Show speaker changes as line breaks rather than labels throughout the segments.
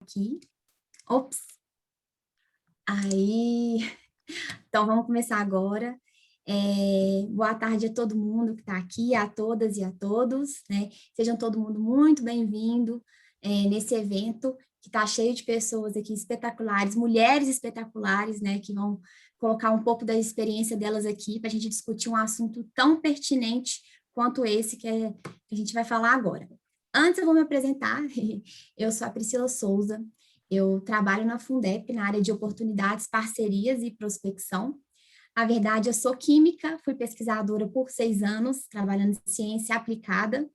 Aqui. Ops, aí. Então, vamos começar agora. Boa tarde a todo mundo que está aqui, a todas e a todos, né? Sejam todo mundo muito bem-vindo nesse evento que está cheio de pessoas aqui espetaculares, mulheres espetaculares, né? Que vão colocar um pouco da experiência delas aqui para a gente discutir um assunto tão pertinente quanto esse que a gente vai falar agora. Antes eu vou me apresentar, eu sou a Priscila Souza, eu trabalho na Fundep, na área de oportunidades, parcerias e prospecção. Na verdade, eu sou química, fui pesquisadora por 6 anos, trabalhando em ciência aplicada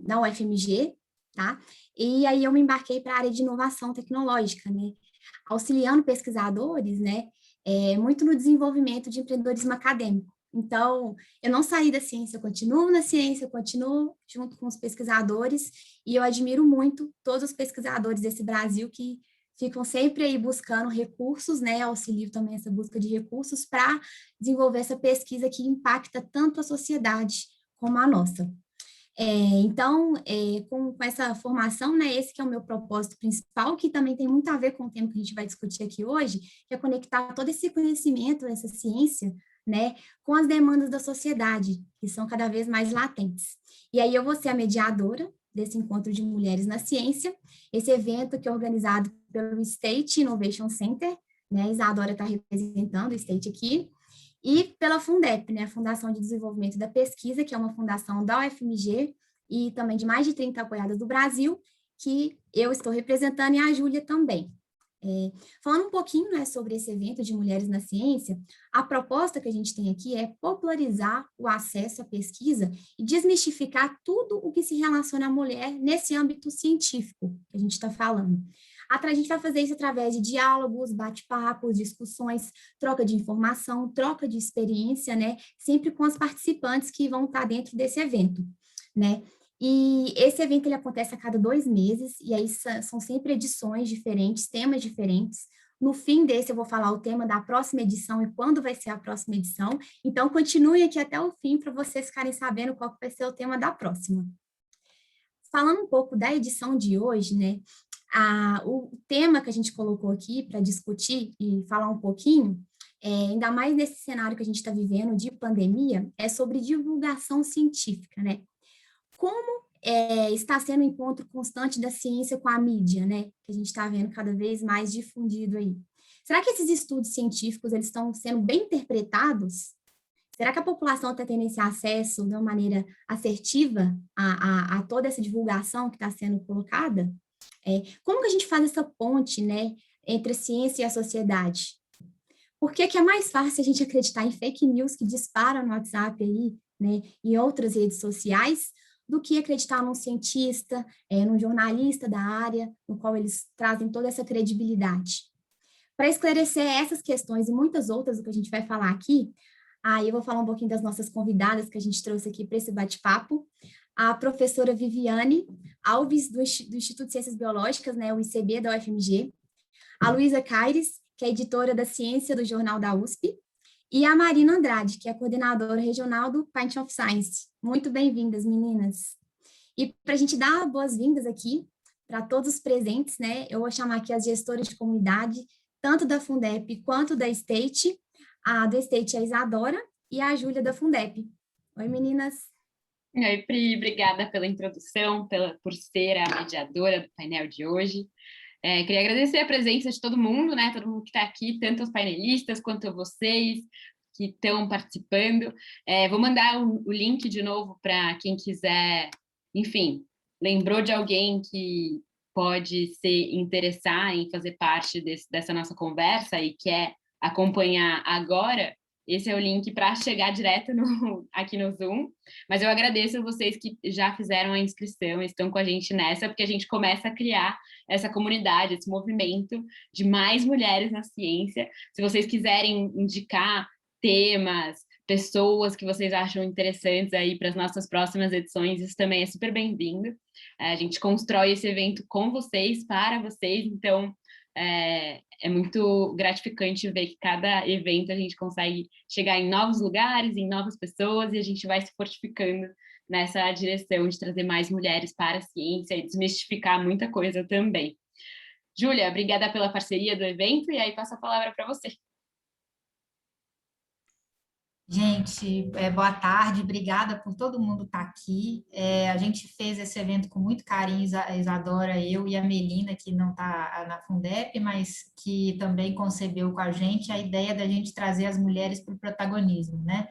na UFMG, tá? E aí eu me embarquei para a área de inovação tecnológica, né? Auxiliando pesquisadores, né? Muito no desenvolvimento de empreendedorismo acadêmico. Então, eu não saí da ciência, eu continuo na ciência, eu continuo junto com os pesquisadores, e eu admiro muito todos os pesquisadores desse Brasil que ficam sempre aí buscando recursos, né? Auxilio também essa busca de recursos para desenvolver essa pesquisa que impacta tanto a sociedade como a nossa. Então, com essa formação, né, esse que é o meu propósito principal, que também tem muito a ver com o tema que a gente vai discutir aqui hoje, que é conectar todo esse conhecimento, essa ciência, né, com as demandas da sociedade, que são cada vez mais latentes. E aí eu vou ser a mediadora desse encontro de mulheres na ciência, esse evento que é organizado pelo State Innovation Center, né, a Isadora está representando o State aqui, e pela Fundep, né, a Fundação de Desenvolvimento da Pesquisa, que é uma fundação da UFMG e também de mais de 30 apoiadas do Brasil, que eu estou representando e a Júlia também. Falando um pouquinho, né, sobre esse evento de Mulheres na Ciência, a proposta que a gente tem aqui é popularizar o acesso à pesquisa e desmistificar tudo o que se relaciona à mulher nesse âmbito científico que a gente está falando. A gente vai fazer isso através de diálogos, bate-papos, discussões, troca de informação, troca de experiência, né? Sempre com as participantes que vão estar dentro desse evento, né? E esse evento ele acontece a cada 2 meses, e aí são sempre edições diferentes, temas diferentes. No fim desse, eu vou falar o tema da próxima edição e quando vai ser a próxima edição. Então, continue aqui até o fim para vocês ficarem sabendo qual vai ser o tema da próxima. Falando um pouco da edição de hoje, né? O tema que a gente colocou aqui para discutir e falar um pouquinho, ainda mais nesse cenário que a gente está vivendo de pandemia, é sobre divulgação científica, né? Como está sendo o encontro constante da ciência com a mídia, né? Que a gente está vendo cada vez mais difundido aí. Será que esses estudos científicos eles estão sendo bem interpretados? Será que a população está tendo esse acesso de uma maneira assertiva a toda essa divulgação que está sendo colocada? Como que a gente faz essa ponte, né, entre a ciência e a sociedade? Por que que é mais fácil a gente acreditar em fake news que disparam no WhatsApp aí, né, e outras redes sociais, do que acreditar num cientista, num jornalista da área, no qual eles trazem toda essa credibilidade? Para esclarecer essas questões e muitas outras do que a gente vai falar aqui, aí eu vou falar um pouquinho das nossas convidadas que a gente trouxe aqui para esse bate-papo. A professora Viviane Alves, do Instituto de Ciências Biológicas, né, o ICB da UFMG, a Luísa Caires, que é editora da Ciência do Jornal da USP, e a Marina Andrade, que é coordenadora regional do Pint of Science. Muito bem-vindas, meninas. E para a gente dar boas-vindas aqui para todos os presentes, né, eu vou chamar aqui as gestoras de comunidade, tanto da Fundep quanto da State. A do State é a Isadora e a Júlia da Fundep. Oi, meninas.
Oi, Pri, obrigada pela introdução, por ser a mediadora do painel de hoje. Queria agradecer a presença de todo mundo, né? Todo mundo que está aqui, tanto os painelistas quanto vocês que estão participando. Vou mandar o link de novo para quem quiser, enfim, lembrou de alguém que pode se interessar em fazer parte dessa nossa conversa e quer acompanhar agora. Esse é o link para chegar direto aqui no Zoom, mas eu agradeço a vocês que já fizeram a inscrição, estão com a gente nessa, porque a gente começa a criar essa comunidade, esse movimento de mais mulheres na ciência. Se vocês quiserem indicar temas, pessoas que vocês acham interessantes aí para as nossas próximas edições, isso também é super bem-vindo. A gente constrói esse evento com vocês, para vocês, então é muito gratificante ver que cada evento a gente consegue chegar em novos lugares, em novas pessoas, e a gente vai se fortificando nessa direção de trazer mais mulheres para a ciência e desmistificar muita coisa também. Júlia, obrigada pela parceria do evento, e aí passo a palavra para você.
Gente, boa tarde, obrigada por todo mundo estar aqui. A gente fez esse evento com muito carinho, a Isadora, eu e a Melina, que não está na Fundep, mas que também concebeu com a gente a ideia da gente trazer as mulheres para o protagonismo, né?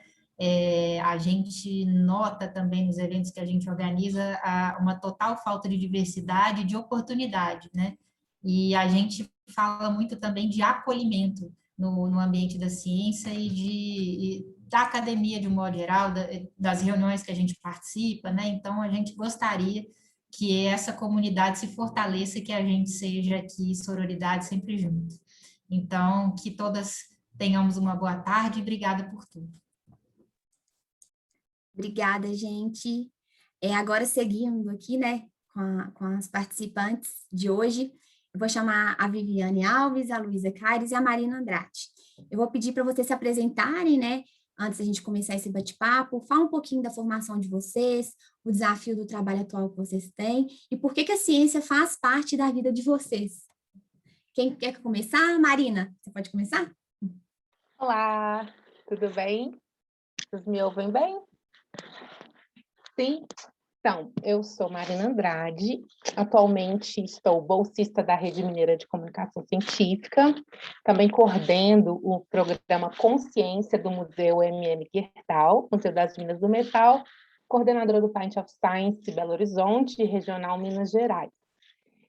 A gente nota também nos eventos que a gente organiza uma total falta de diversidade e de oportunidade, né? E a gente fala muito também de acolhimento no ambiente da ciência e da academia de um modo geral, das reuniões que a gente participa, né? Então, a gente gostaria que essa comunidade se fortaleça e que a gente seja aqui, sororidade, sempre junto. Então, que todas tenhamos uma boa tarde e obrigada por tudo.
Obrigada, gente. Agora, seguindo aqui, né, com as participantes de hoje, eu vou chamar a Viviane Alves, a Luísa Caires e a Marina Andrade. Eu vou pedir para vocês se apresentarem, né, antes da gente começar esse bate-papo, fala um pouquinho da formação de vocês, o desafio do trabalho atual que vocês têm e por que a ciência faz parte da vida de vocês. Quem quer começar? Marina, você pode começar?
Olá, tudo bem? Vocês me ouvem bem? Sim? Então, eu sou Marina Andrade, atualmente estou bolsista da Rede Mineira de Comunicação Científica, também coordeno o programa Consciência do Museu MM Gerdau, Museu das Minas do Metal, coordenadora do Pint of Science Belo Horizonte, Regional Minas Gerais.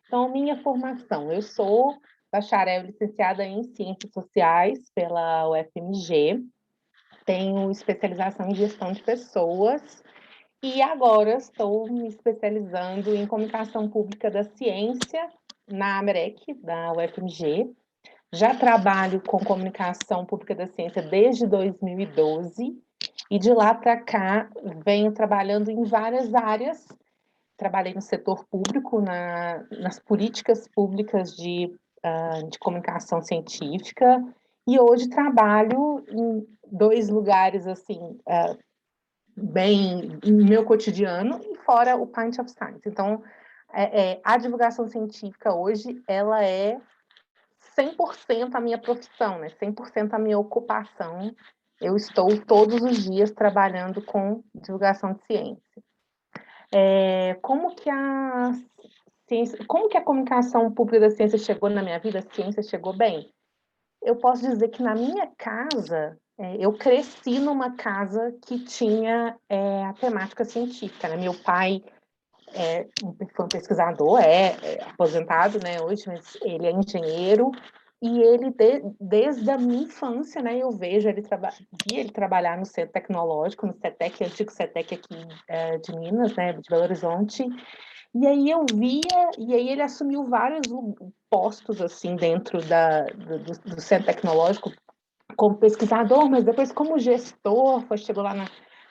Então, minha formação, eu sou bacharel licenciada em Ciências Sociais pela UFMG, tenho especialização em Gestão de Pessoas, e agora estou me especializando em Comunicação Pública da Ciência na AMEREC, da UFMG. Já trabalho com Comunicação Pública da Ciência desde 2012 e de lá para cá venho trabalhando em várias áreas. Trabalhei no setor público, nas políticas públicas de comunicação científica e hoje trabalho em 2 lugares assim, bem no meu cotidiano e fora o Pint of Science. Então, a divulgação científica hoje, ela é 100% a minha profissão, né? 100% a minha ocupação. Eu estou todos os dias trabalhando com divulgação de ciência. Como que a comunicação pública da ciência chegou na minha vida? A ciência chegou bem? Eu posso dizer que na minha casa, eu cresci numa casa que tinha a temática científica, né? Meu pai foi um pesquisador, aposentado, né, hoje, mas ele é engenheiro, e ele, desde a minha infância, né, eu vejo vi ele trabalhar no Centro Tecnológico, no CETEC, antigo CETEC aqui de Minas, né, de Belo Horizonte, e aí eu via, e aí ele assumiu vários postos, assim, dentro do Centro Tecnológico, como pesquisador, mas depois como gestor, chegou lá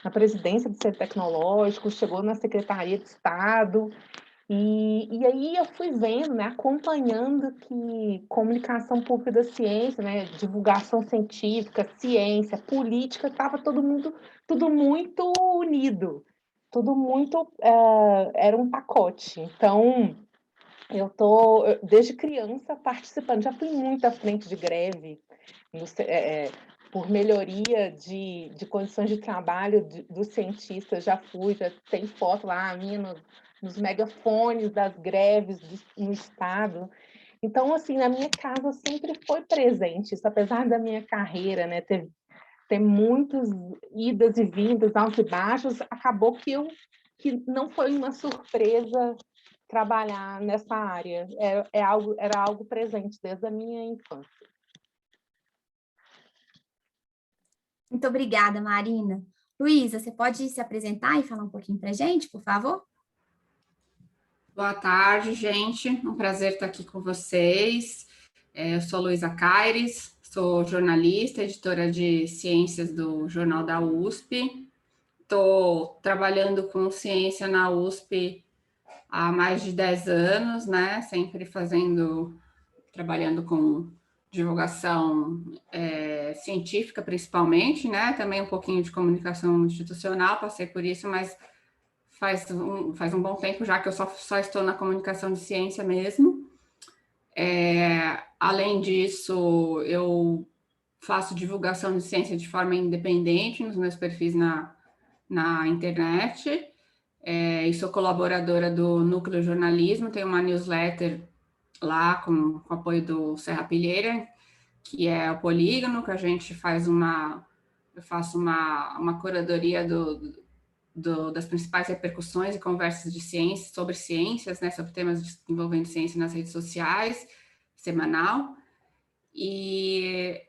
na presidência do Centro Tecnológico, chegou na Secretaria de Estado, e aí eu fui vendo, né, acompanhando que comunicação pública da ciência, né, divulgação científica, ciência, política, estava tudo muito unido, tudo muito, era um pacote. Então, eu tô, desde criança, participando, já fui muito à frente de greve, por melhoria de condições de trabalho dos cientistas, já tem foto lá, minha nos megafones das greves no Estado. Então, assim, na minha casa sempre foi presente isso, apesar da minha carreira, né, ter muitas idas e vindas, altos e baixos, acabou que não foi uma surpresa trabalhar nessa área, era algo presente desde a minha infância.
Muito obrigada, Marina. Luísa, você pode se apresentar e falar um pouquinho para a gente, por favor?
Boa tarde, gente. Um prazer estar aqui com vocês. Eu sou Luísa Caires, sou jornalista, editora de ciências do Jornal da USP. Estou trabalhando com ciência na USP há mais de 10 anos, né? Sempre trabalhando com divulgação científica, principalmente, né? Também um pouquinho de comunicação institucional, passei por isso, mas faz um bom tempo já que eu só estou na comunicação de ciência mesmo. Além disso, eu faço divulgação de ciência de forma independente nos meus perfis na internet. E sou colaboradora do Núcleo Jornalismo, tenho uma newsletter lá com o apoio do Serra Pilheira, que é o Polígono, que a gente faz eu faço uma curadoria das principais repercussões e conversas de ciência, sobre ciências, né, sobre temas envolvendo ciência nas redes sociais, semanal. E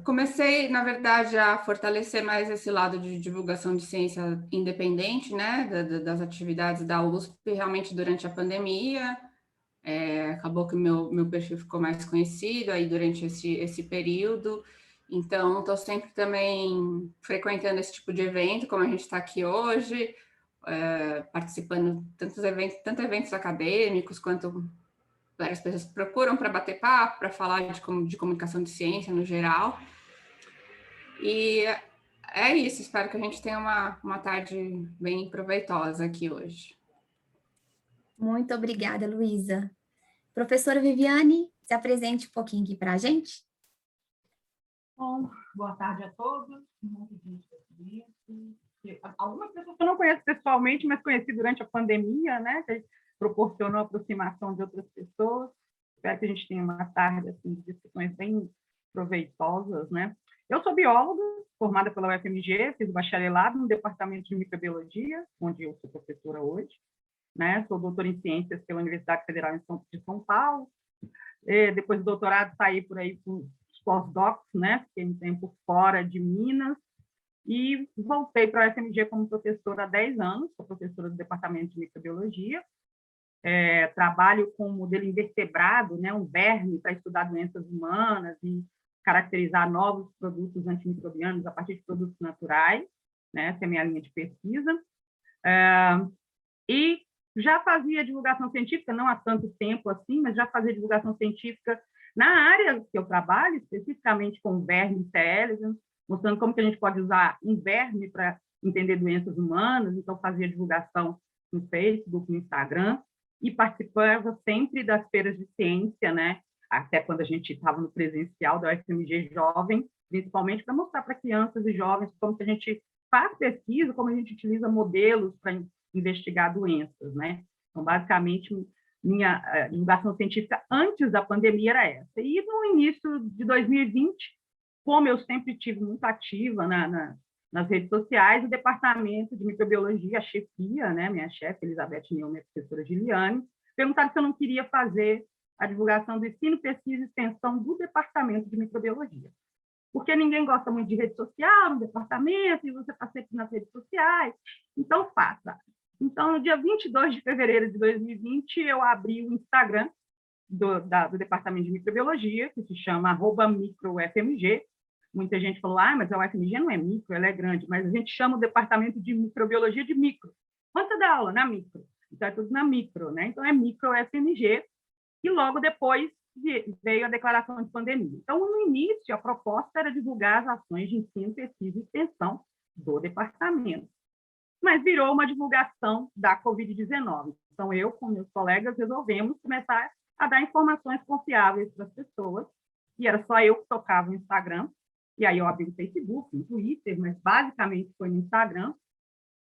comecei, na verdade, a fortalecer mais esse lado de divulgação de ciência independente, né, das atividades da USP, realmente durante a pandemia. Acabou que meu perfil ficou mais conhecido aí durante esse período. Então, estou sempre também frequentando esse tipo de evento, como a gente está aqui hoje, participando de tanto eventos acadêmicos, quanto várias pessoas procuram para bater papo, para falar de comunicação de ciência no geral. E é isso, espero que a gente tenha uma tarde bem proveitosa aqui hoje.
Muito obrigada, Luísa. Professora Viviane, se apresente um pouquinho aqui para a gente.
Bom, boa tarde a todos. Algumas pessoas que eu não conheço pessoalmente, mas conheci durante a pandemia, né? Que proporcionou a aproximação de outras pessoas. Espero que a gente tenha uma tarde assim, de discussões bem proveitosas, né? Eu sou bióloga, formada pela UFMG, fiz o bacharelado no Departamento de Microbiologia, onde eu sou professora hoje, né? Sou doutora em Ciências pela Universidade Federal de São Paulo. Depois do doutorado, saí por aí com os pós-docs, né? Fiquei um tempo fora de Minas e voltei para a UFMG como professora há 10 anos, sou professora do Departamento de Microbiologia. Trabalho com um modelo invertebrado, né? Um verme para estudar doenças humanas e caracterizar novos produtos antimicrobianos a partir de produtos naturais, né? Essa é a minha linha de pesquisa. E já fazia divulgação científica, não há tanto tempo assim, mas já fazia divulgação científica na área que eu trabalho, especificamente com verme intelligence, mostrando como que a gente pode usar um verme para entender doenças humanas. Então, fazia divulgação no Facebook, no Instagram, e participava sempre das feiras de ciência, né? Até quando a gente estava no presencial da UFMG Jovem, principalmente para mostrar para crianças e jovens como que a gente faz pesquisa, como a gente utiliza modelos para investigar doenças, né? Então, basicamente, minha divulgação científica antes da pandemia era essa. E no início de 2020, como eu sempre tive muito ativa nas redes sociais, o departamento de microbiologia, a chefia, né? Minha chefe, Elizabeth Neumann, a professora Giliane, perguntaram se eu não queria fazer a divulgação do ensino, pesquisa e extensão do departamento de microbiologia. Porque ninguém gosta muito de rede social no departamento, e você está sempre nas redes sociais, então faça. Então, no dia 22 de fevereiro de 2020, eu abri o Instagram do Departamento de Microbiologia, que se chama @microufmg. Muita gente falou, mas a UFMG não é micro, ela é grande, mas a gente chama o Departamento de Microbiologia de micro. Quando você dá aula? Na micro. Então, é tudo na micro, né? Então, é micro UFMG. E logo depois veio a declaração de pandemia. Então, no início, a proposta era divulgar as ações de ensino, pesquisa e extensão do departamento. Mas virou uma divulgação da Covid-19. Então, eu, com meus colegas, resolvemos começar a dar informações confiáveis para as pessoas, e era só eu que tocava no Instagram, e aí eu abri o Facebook, no Twitter, mas basicamente foi no Instagram,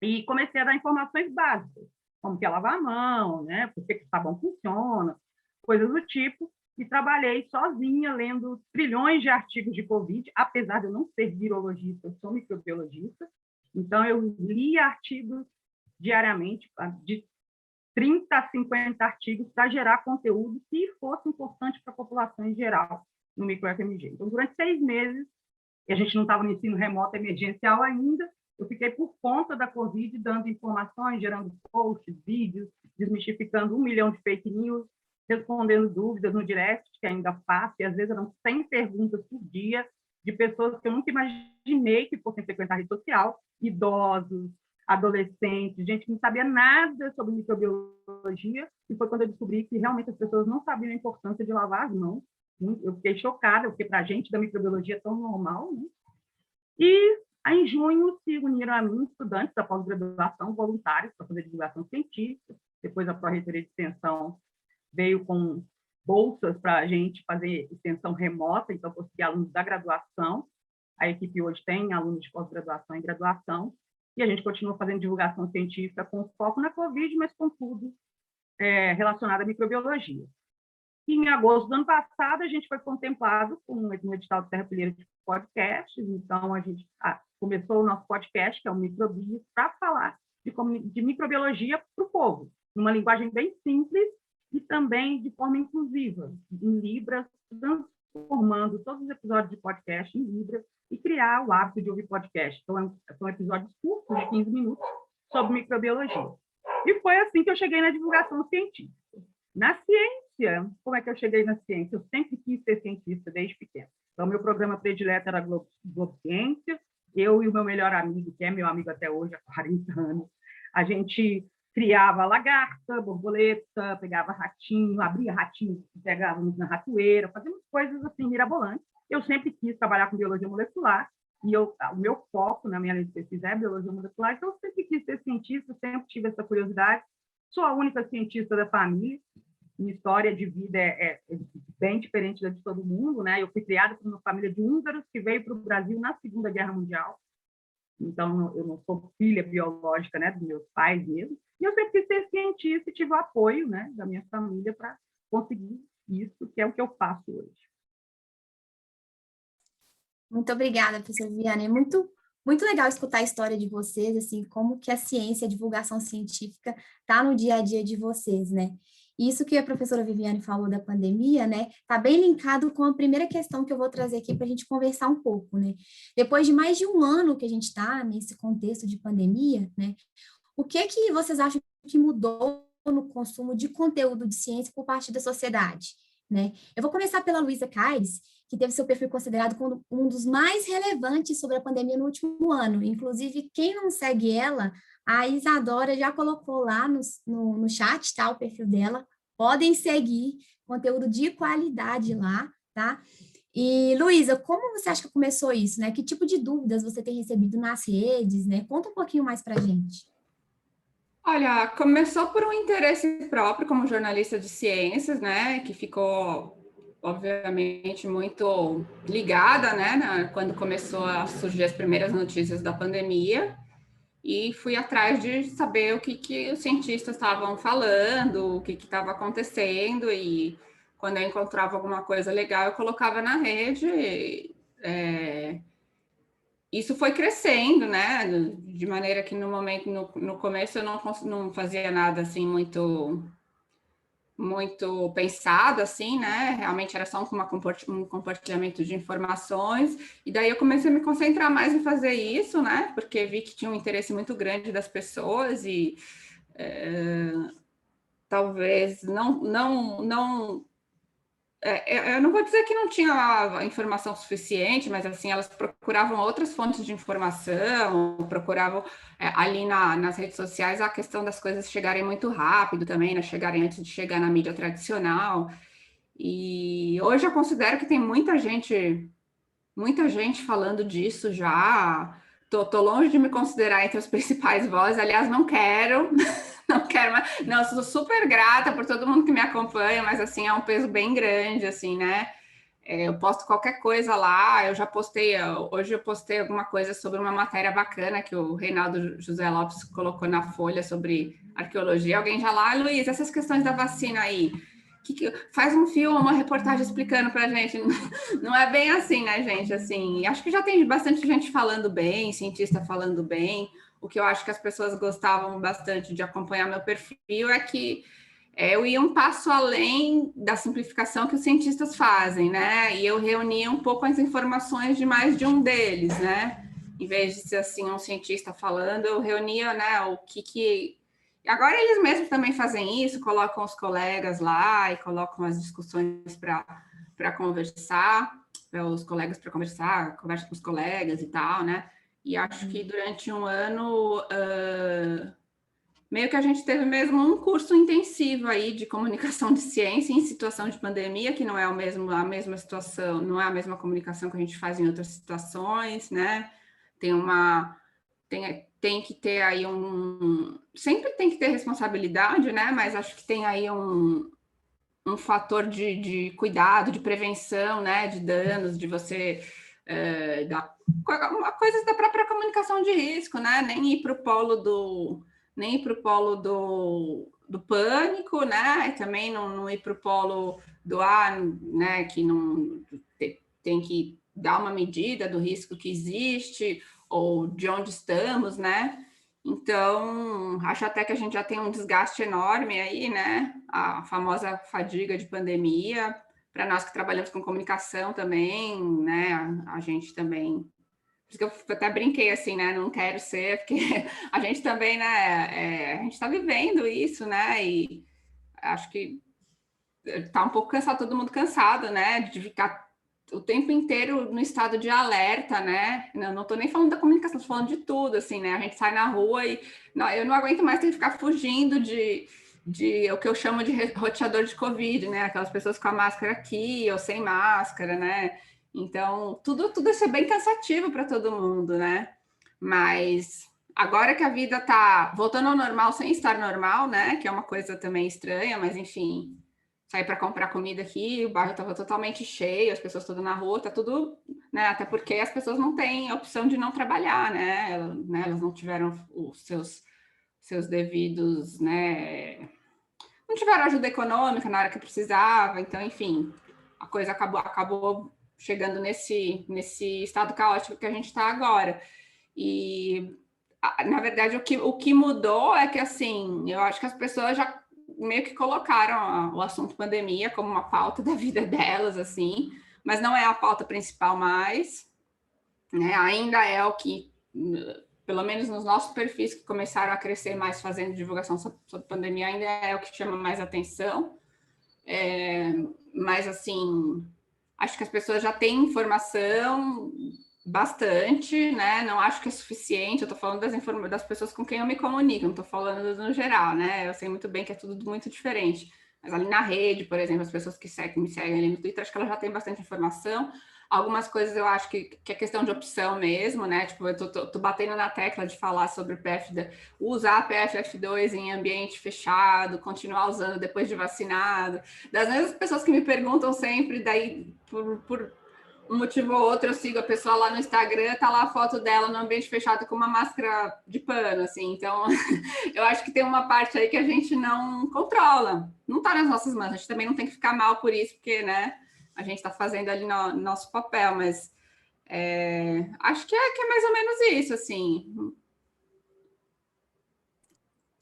e comecei a dar informações básicas, como que é lavar a mão, né? Por que o sabão funciona, coisas do tipo, e trabalhei sozinha, lendo trilhões de artigos de Covid, apesar de eu não ser virologista, eu sou microbiologista. Então, eu li artigos diariamente, de 30 a 50 artigos, para gerar conteúdo que fosse importante para a população em geral, no micro-UFMG. Então, durante 6 meses, e a gente não estava no ensino remoto emergencial ainda, eu fiquei por conta da Covid, dando informações, gerando posts, vídeos, desmistificando 1 milhão de fake news, respondendo dúvidas no direct, que ainda faço, e às vezes eram 100 perguntas por dia, de pessoas que eu nunca imaginei que fossem frequentar a rede social, idosos, adolescentes, gente que não sabia nada sobre microbiologia, e foi quando eu descobri que realmente as pessoas não sabiam a importância de lavar as mãos. Eu fiquei chocada, porque para a gente da microbiologia é tão normal, né? E Aí, em junho, se uniram a mim estudantes da pós-graduação voluntários para fazer divulgação científica. Depois, a Pró-Reitoria de Extensão veio com bolsas para a gente fazer extensão remota, então, consegui alunos da graduação. A equipe hoje tem alunos de pós-graduação e graduação, e a gente continua fazendo divulgação científica com foco na Covid, mas com tudo relacionado à microbiologia. E em agosto do ano passado, a gente foi contemplado com um edital de Terra-Pilheira de podcasts, então a gente começou o nosso podcast, que é o Microbios, para falar de microbiologia para o povo, numa linguagem bem simples e também de forma inclusiva, em Libras, transformando todos os episódios de podcast em Libras e criar o hábito de ouvir podcast. Então, são episódios curtos, de 15 minutos, sobre microbiologia. E foi assim que eu cheguei na divulgação científica. Na ciência, como é que eu cheguei na ciência? Eu sempre quis ser cientista desde pequeno. Então, meu programa predileto era Globo Ciência. Eu e o meu melhor amigo, que é meu amigo até hoje, há 40 anos, a gente criava lagarta, borboleta, pegava ratinho, abria ratinho, pegávamos na ratoeira, fazíamos coisas assim mirabolantes. Eu sempre quis trabalhar com biologia molecular, e o meu foco na minha linha de pesquisa é biologia molecular, então eu sempre quis ser cientista, sempre tive essa curiosidade. Sou a única cientista da família, minha história de vida é bem diferente da de todo mundo, né? Eu fui criada por uma família de húngaros que veio para o Brasil na Segunda Guerra Mundial, então eu não sou filha biológica, né, dos meus pais mesmo, e eu sempre quis ser cientista e tive o apoio, né, da minha família para conseguir isso, que é o que eu faço hoje.
Muito obrigada, professora Viviane. É muito legal escutar a história de vocês, assim, como que a ciência, a divulgação científica está no dia a dia de vocês, né? E isso que a professora Viviane falou da pandemia, né, está bem linkado com a primeira questão que eu vou trazer aqui para a gente conversar um pouco, né? Depois de mais de um ano que a gente está nesse contexto de pandemia, né, o que vocês acham que mudou no consumo de conteúdo de ciência por parte da sociedade, né? Eu vou começar pela Luísa Caires, que teve seu perfil considerado como um dos mais relevantes sobre a pandemia no último ano. Inclusive, quem não segue ela, a Isadora já colocou lá no chat, tá, o perfil dela. Podem seguir, conteúdo de qualidade lá, tá? E, Luísa, como você acha que começou isso, né? Que tipo de dúvidas você tem recebido nas redes, né? Conta um pouquinho mais para a gente.
Olha, começou por um interesse próprio como jornalista de ciências, né? Que ficou obviamente muito ligada, né, quando começou a surgir as primeiras notícias da pandemia, e fui atrás de saber o que os cientistas estavam falando, o que estava acontecendo, e quando eu encontrava alguma coisa legal, eu colocava na rede. Isso foi crescendo, né, de maneira que no começo eu não fazia nada assim muito pensado, assim, né? Realmente era só um compartilhamento de informações, e daí eu comecei a me concentrar mais em fazer isso, né? Porque vi que tinha um interesse muito grande das pessoas e talvez eu não vou dizer que não tinha a informação suficiente, mas assim, elas procuravam outras fontes de informação, procuravam ali nas redes sociais a questão das coisas chegarem muito rápido também, né? Chegarem antes de chegar na mídia tradicional. E hoje eu considero que tem muita gente falando disso já. Tô longe de me considerar entre as principais vozes, aliás, não quero. Não quero mais. Não, sou super grata por todo mundo que me acompanha, mas assim, é um peso bem grande, assim, né? Eu posto qualquer coisa lá, hoje eu postei alguma coisa sobre uma matéria bacana que o Reinaldo José Lopes colocou na Folha sobre arqueologia. Alguém já lá, Luiz, essas questões da vacina aí, faz um filme, uma reportagem explicando pra gente. Não é bem assim, né, gente? Assim, acho que já tem bastante gente falando bem, cientista falando bem. O que eu acho que as pessoas gostavam bastante de acompanhar meu perfil é que eu ia um passo além da simplificação que os cientistas fazem, né? E eu reunia um pouco as informações de mais de um deles, né? Em vez de ser assim um cientista falando, eu reunia, né, o que... Agora eles mesmos também fazem isso, colocam os colegas lá e colocam as discussões para conversar, os colegas para conversar, conversa com os colegas e tal, né? E acho que durante um ano, meio que a gente teve mesmo um curso intensivo aí de comunicação de ciência em situação de pandemia, que não é a mesma situação, não é a mesma comunicação que a gente faz em outras situações, né? tem que ter aí sempre tem que ter responsabilidade, né? Mas acho que tem aí um fator de cuidado, de prevenção, né? De danos, de você coisas da própria comunicação de risco, né? Nem ir para o polo do pânico, né? E também não ir para o polo do né? Que não tem que dar uma medida do risco que existe ou de onde estamos, né? Então, acho até que a gente já tem um desgaste enorme aí, né? A famosa fadiga de pandemia. Para nós que trabalhamos com comunicação também, né? A gente também... Por isso que eu até brinquei assim, né? Não quero ser, porque a gente também, né? A gente está vivendo isso, né? E acho que está um pouco cansado, todo mundo cansado, né? De ficar o tempo inteiro no estado de alerta, né? Não estou nem falando da comunicação, estou falando de tudo, assim, né? A gente sai na rua e eu não aguento mais ter que ficar fugindo de o que eu chamo de roteador de Covid, né? Aquelas pessoas com a máscara aqui ou sem máscara, né? Então, tudo isso é bem cansativo para todo mundo, né? Mas agora que a vida está voltando ao normal sem estar normal, né? Que é uma coisa também estranha, mas enfim... Saí para comprar comida aqui, o bairro estava totalmente cheio, as pessoas todas na rua, tá tudo, né? Até porque as pessoas não têm a opção de não trabalhar, né? Elas não tiveram os seus devidos, né? Não tiveram ajuda econômica na hora que precisava, então, enfim, a coisa acabou chegando nesse estado caótico que a gente está agora. E, na verdade, o que mudou é que, assim, eu acho que as pessoas já meio que colocaram o assunto pandemia como uma pauta da vida delas, assim, mas não é a pauta principal mais, né? Ainda é o que, pelo menos nos nossos perfis que começaram a crescer mais fazendo divulgação sobre pandemia, ainda é o que chama mais atenção. Mas, assim, acho que as pessoas já têm informação bastante, né? Não acho que é suficiente. Eu tô falando das pessoas com quem eu me comunico, não tô falando no geral, né? Eu sei muito bem que é tudo muito diferente. Mas ali na rede, por exemplo, as pessoas que me seguem ali no Twitter, acho que elas já têm bastante informação. Algumas coisas eu acho que é questão de opção mesmo, né? Tipo, eu tô batendo na tecla de falar sobre o usar PFF2 em ambiente fechado, continuar usando depois de vacinado. Das mesmas pessoas que me perguntam sempre, daí, por um motivo ou outro, eu sigo a pessoa lá no Instagram, tá lá a foto dela no ambiente fechado com uma máscara de pano, assim. Então, eu acho que tem uma parte aí que a gente não controla. Não tá nas nossas mãos. A gente também não tem que ficar mal por isso, porque, né, a gente tá fazendo ali nosso papel, mas acho que é mais ou menos isso, assim.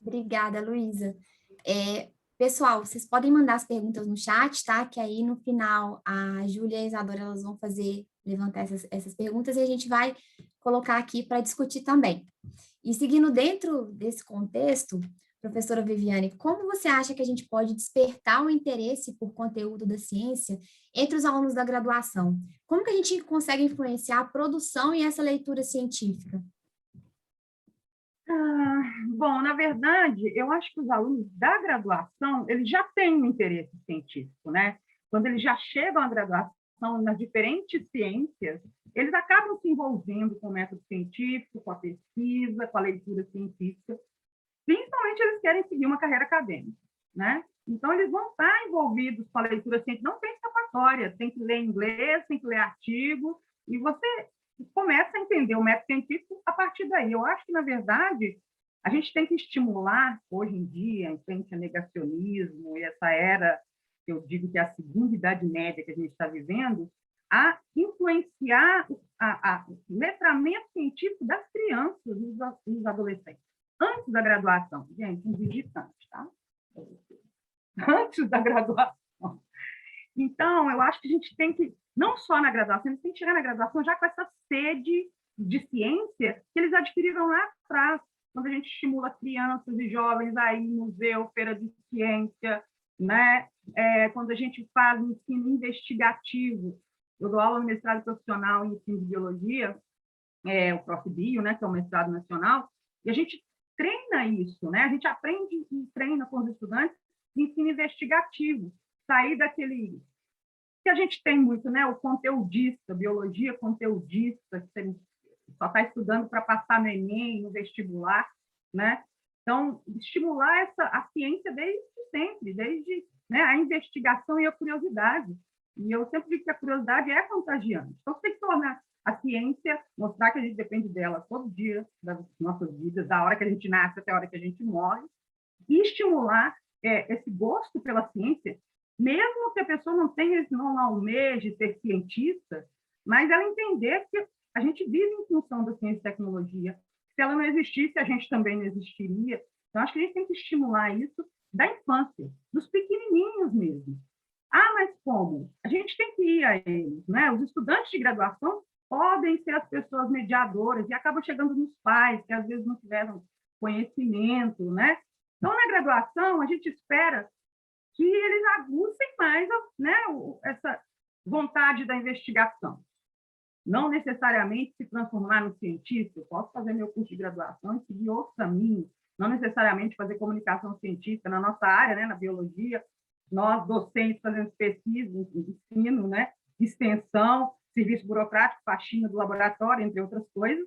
Obrigada, Luísa. Pessoal, vocês podem mandar as perguntas no chat, tá? Que aí no final a Júlia e a Isadora elas vão levantar essas perguntas e a gente vai colocar aqui para discutir também. E seguindo dentro desse contexto, professora Viviane, como você acha que a gente pode despertar o interesse por conteúdo da ciência entre os alunos da graduação? Como que a gente consegue influenciar a produção e essa leitura científica?
Bom, na verdade, eu acho que os alunos da graduação, eles já têm um interesse científico, né? Quando eles já chegam à graduação nas diferentes ciências, eles acabam se envolvendo com o método científico, com a pesquisa, com a leitura científica. Principalmente eles querem seguir uma carreira acadêmica, né? Então, eles vão estar envolvidos com a leitura científica, não tem escapatória, tem que ler inglês, tem que ler artigo, e você começa a entender o método científico a partir daí. Eu acho que, na verdade, a gente tem que estimular, hoje em dia, em frente ao negacionismo, e essa era, que eu digo que é a segunda idade média que a gente está vivendo, a influenciar o letramento científico das crianças e dos adolescentes. Antes da graduação, gente, um visitante, tá? Antes da graduação. Então, eu acho que a gente tem que, não só na graduação, a gente tem que chegar na graduação já com essa sede de ciência que eles adquiriram lá atrás, quando a gente estimula crianças e jovens a ir em museu, feira de ciência, né? Quando a gente faz ensino investigativo. Eu dou aula no mestrado profissional em ensino de biologia, o ProfBio, né, que é o mestrado nacional, e a gente treina isso, né? A gente aprende e treina com os estudantes ensino investigativo, sair daquele que a gente tem muito, né? O conteudista, biologia conteudista, que só está estudando para passar no Enem, no vestibular, né? Então, estimular a ciência desde sempre, desde, né, a investigação e a curiosidade. E eu sempre digo que a curiosidade é contagiante. Então, você tem que tornar a ciência, mostrar que a gente depende dela todo dia das nossas vidas, da hora que a gente nasce até a hora que a gente morre, e estimular esse gosto pela ciência, mesmo que a pessoa não almeje ser cientista, mas ela entender que a gente vive em função da ciência e tecnologia. Se ela não existisse, a gente também não existiria. Então, acho que a gente tem que estimular isso da infância, dos pequenininhos mesmo. Ah, mas como? A gente tem que ir a eles, né? Os estudantes de graduação podem ser as pessoas mediadoras e acabam chegando nos pais, que às vezes não tiveram conhecimento, né? Então, na graduação, a gente espera que eles aguçem mais, né, essa vontade da investigação. Não necessariamente se transformar no cientista. Eu posso fazer meu curso de graduação e seguir outro caminho. Não necessariamente fazer comunicação científica na nossa área, né, na biologia. Nós, docentes, fazemos pesquisa, ensino, né, extensão, serviço burocrático, faxina do laboratório, entre outras coisas.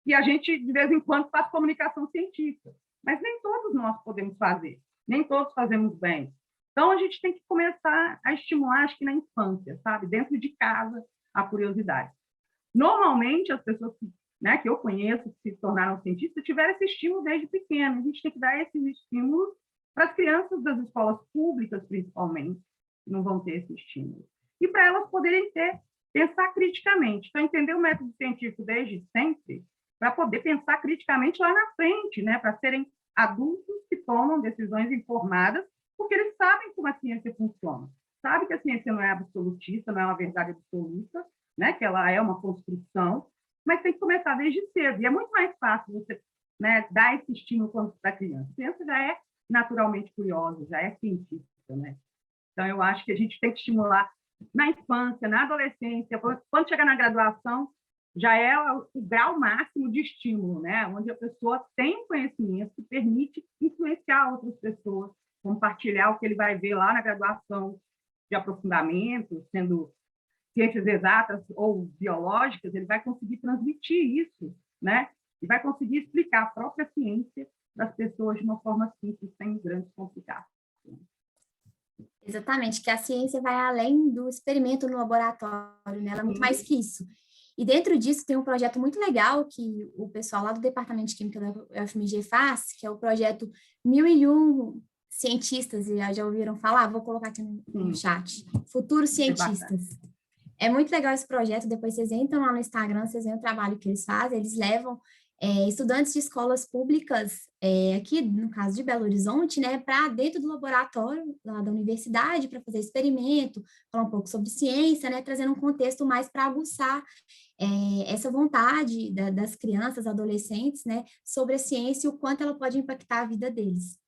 E a gente, de vez em quando, faz comunicação científica. Mas nem todos nós podemos fazer. Nem todos fazemos bem. Então, a gente tem que começar a estimular, acho que na infância, sabe? Dentro de casa, a curiosidade. Normalmente, as pessoas que eu conheço, que se tornaram cientistas, tiveram esse estímulo desde pequeno. A gente tem que dar esses estímulos para as crianças das escolas públicas, principalmente, que não vão ter esse estímulo. E para elas poderem pensar criticamente. Então, entender o método científico desde sempre, para poder pensar criticamente lá na frente, né? Para serem adultos que tomam decisões informadas, porque eles sabem como a ciência funciona. Sabem que a ciência não é absolutista, não é uma verdade absoluta, né? Que ela é uma construção, mas tem que começar desde cedo. E é muito mais fácil você, né, dar esse estímulo quando está criança. A criança já é naturalmente curiosa, já é científica, né? Então, eu acho que a gente tem que estimular na infância, na adolescência, quando chegar na graduação, já é o grau máximo de estímulo, né? Onde a pessoa tem conhecimento que permite influenciar outras pessoas, compartilhar o que ele vai ver lá na graduação de aprofundamento, sendo ciências exatas ou biológicas, ele vai conseguir transmitir isso, né? E vai conseguir explicar a própria ciência para as pessoas de uma forma simples, sem grandes complicações.
Exatamente, que a ciência vai além do experimento no laboratório, né? Ela é muito mais que isso. E dentro disso tem um projeto muito legal que o pessoal lá do Departamento de Química da UFMG faz, que é o projeto 1001 Cientistas, e já ouviram falar? Vou colocar aqui no chat. Futuros Cientistas. É muito legal esse projeto, depois vocês entram lá no Instagram, vocês veem o trabalho que eles fazem, eles levam estudantes de escolas públicas, aqui no caso de Belo Horizonte, né, para dentro do laboratório lá da universidade, para fazer experimento, falar um pouco sobre ciência, né, trazendo um contexto mais para aguçar essa vontade das crianças, adolescentes, né, sobre a ciência e o quanto ela pode impactar a vida deles.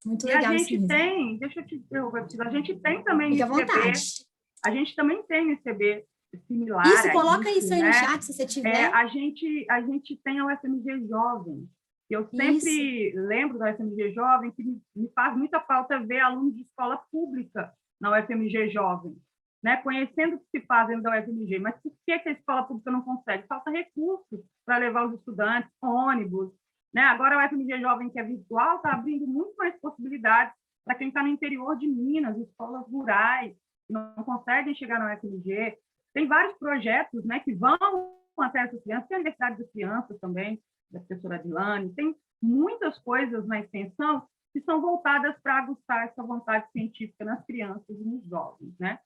Muito legal isso mesmo.
Deixa eu te interromper, a gente tem também
Fique à
ICB,
vontade.
a gente também tem ICB similar.
Isso, coloca isso aí, né, no chat, se você tiver.
A gente tem a UFMG Jovem. Eu sempre lembro da UFMG Jovem, que me faz muita falta ver alunos de escola pública na UFMG Jovem, né? Conhecendo o que se faz dentro da UFMG, mas por que a escola pública não consegue? Falta recursos para levar os estudantes, ônibus, né? Agora a UFMG Jovem, que é virtual, está abrindo muito mais possibilidades para quem está no interior de Minas, escolas rurais, que não conseguem chegar na UFMG. Tem vários projetos, né, que vão até essas crianças, tem a Universidade das Crianças também, da professora Adilane, tem muitas coisas na extensão que são voltadas para aguçar essa vontade científica nas crianças e nos jovens, né?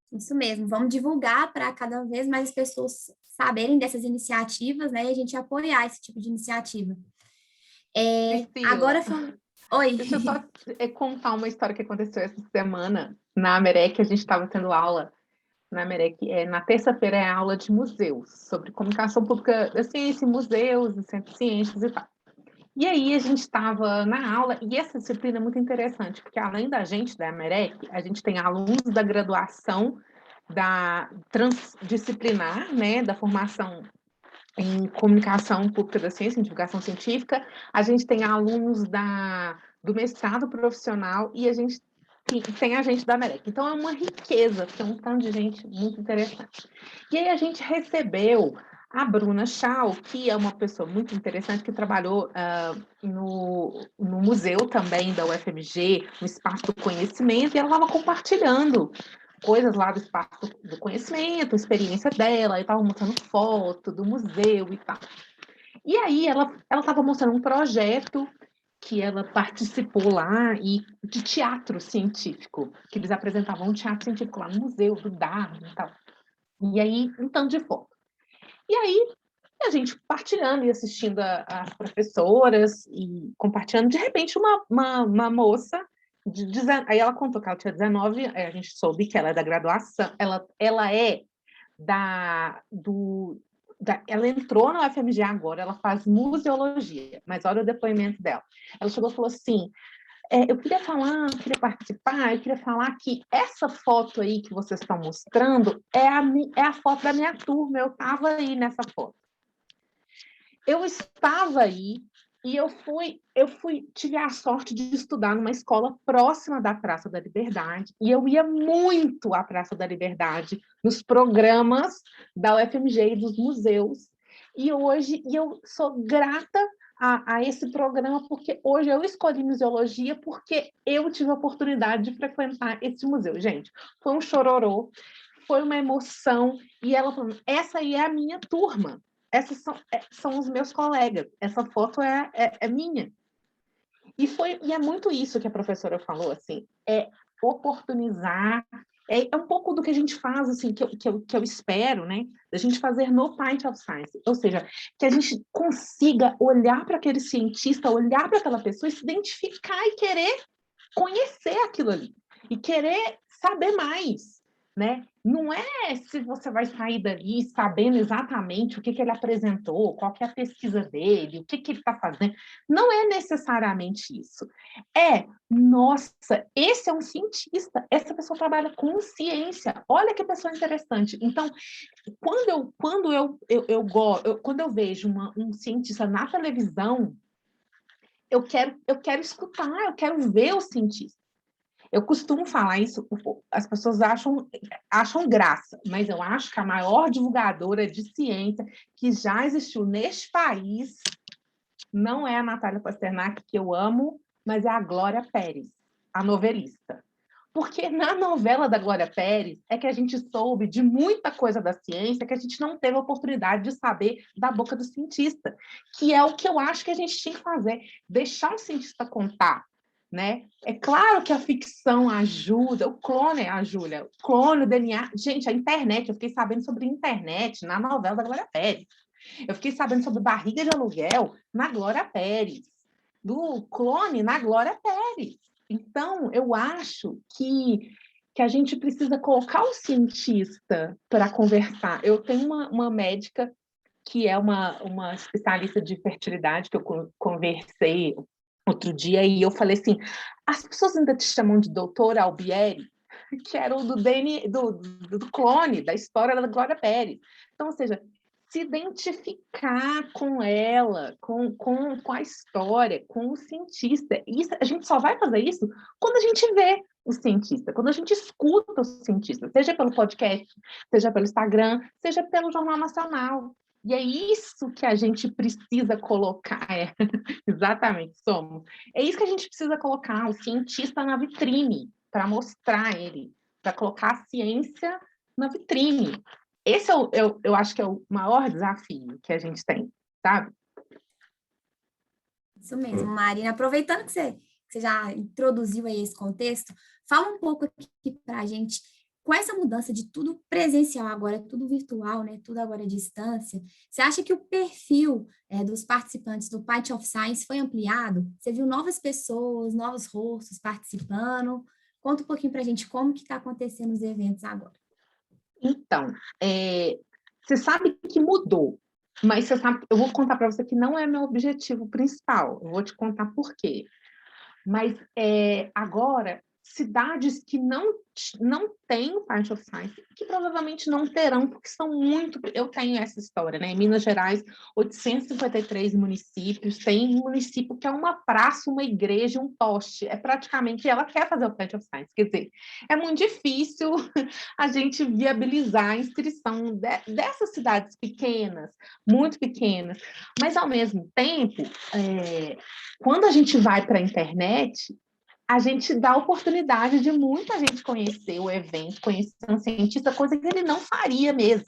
Isso mesmo, vamos divulgar para cada vez mais as pessoas saberem dessas iniciativas, né, e a gente apoiar esse tipo de iniciativa. Agora, oi.
Deixa eu só contar uma história que aconteceu essa semana na Amerec. A gente estava tendo aula na Amerec, na terça-feira é aula de museus, sobre comunicação pública da ciência, museus, centros de ciências e tal. E aí a gente estava na aula, e essa disciplina é muito interessante, porque além da gente, da Amerec, a gente tem alunos da graduação da transdisciplinar, né, da formação em comunicação pública da ciência, em divulgação científica, a gente tem alunos do mestrado profissional e a gente tem a gente da MEREC. Então, é uma riqueza, tem um tanto de gente muito interessante. E aí a gente recebeu a Bruna Chau, que é uma pessoa muito interessante, que trabalhou no museu também da UFMG, no Espaço do Conhecimento, e ela estava compartilhando coisas lá do Espaço do Conhecimento, a experiência dela, e estava mostrando foto do museu e tal. E aí ela estava mostrando um projeto que ela participou lá de teatro científico, que eles apresentavam um teatro científico lá no museu do Darwin e tal. E aí, um tanto de foto. E aí, a gente partilhando e assistindo as professoras e compartilhando, de repente, uma moça, aí ela contou que ela tinha 19, a gente soube que ela é da graduação, ela é ela entrou na UFMG agora, ela faz museologia, mas olha o depoimento dela. Ela chegou e falou assim, eu queria participar, eu queria falar que essa foto aí que vocês estão mostrando é a foto da minha turma, eu estava aí nessa foto. Eu estava aí e tive a sorte de estudar numa escola próxima da Praça da Liberdade, e eu ia muito à Praça da Liberdade, nos programas da UFMG e dos museus, e eu sou grata a esse programa, porque hoje eu escolhi museologia porque eu tive a oportunidade de frequentar esse museu. Gente, foi um chororô, foi uma emoção, e ela falou, essa aí é a minha turma, esses são os meus colegas, essa foto é minha. E é muito isso que a professora falou, assim, oportunizar, é um pouco do que a gente faz, assim, que eu espero, né, da gente fazer no Pint of Science, ou seja, que a gente consiga olhar para aquele cientista, olhar para aquela pessoa e se identificar e querer conhecer aquilo ali, e querer saber mais, né? Não é se você vai sair dali sabendo exatamente o que ele apresentou, qual que é a pesquisa dele, o que ele está fazendo. Não é necessariamente isso. Nossa, esse é um cientista, essa pessoa trabalha com ciência, olha que pessoa interessante. Então, quando eu vejo um cientista na televisão, eu quero escutar, eu quero ver o cientista. Eu costumo falar isso, as pessoas acham graça, mas eu acho que a maior divulgadora de ciência que já existiu neste país não é a Natália Pasternak, que eu amo, mas é a Glória Pérez, a novelista. Porque na novela da Glória Pérez é que a gente soube de muita coisa da ciência que a gente não teve a oportunidade de saber da boca do cientista, que é o que eu acho que a gente tinha que fazer, deixar o cientista contar. Né? É claro que a ficção ajuda, o clone ajuda, o clone, o DNA. Gente, a internet, eu fiquei sabendo sobre a internet na novela da Glória Pérez. Eu fiquei sabendo sobre barriga de aluguel na Glória Pérez. Do clone na Glória Pérez. Então, eu acho que a gente precisa colocar o cientista para conversar. Eu tenho uma médica que é uma especialista de fertilidade que eu conversei outro dia, e eu falei assim, as pessoas ainda te chamam de doutora Albieri, que era o do clone, da história da Glória Pérez. Então, ou seja, se identificar com ela, com a história, com o cientista. Isso, a gente só vai fazer isso quando a gente vê o cientista, quando a gente escuta o cientista, seja pelo podcast, seja pelo Instagram, seja pelo Jornal Nacional. E é isso que a gente precisa colocar, exatamente, somos. É isso que a gente precisa colocar, o cientista na vitrine, para mostrar ele, para colocar a ciência na vitrine. Esse eu acho que é o maior desafio que a gente tem, sabe?
Isso mesmo, Marina. Aproveitando que você já introduziu aí esse contexto, fala um pouco aqui para a gente, com essa mudança de tudo presencial agora, tudo virtual, né? Tudo agora à distância, você acha que o perfil dos participantes do Pint of Science foi ampliado? Você viu novas pessoas, novos rostos participando? Conta um pouquinho para a gente como que está acontecendo os eventos agora.
Então, você sabe que mudou, mas você sabe, eu vou contar para você que não é meu objetivo principal. Eu vou te contar por quê. Mas agora cidades que não têm o Pint of Science, que provavelmente não terão, porque são muito... Eu tenho essa história, né? Em Minas Gerais, 853 municípios, tem município que é uma praça, uma igreja, um poste. É praticamente... Ela quer fazer o Pint of Science, quer dizer, é muito difícil a gente viabilizar a inscrição dessas cidades pequenas, muito pequenas, mas, ao mesmo tempo, quando a gente vai para a internet, a gente dá a oportunidade de muita gente conhecer o evento, conhecer um cientista, coisa que ele não faria mesmo,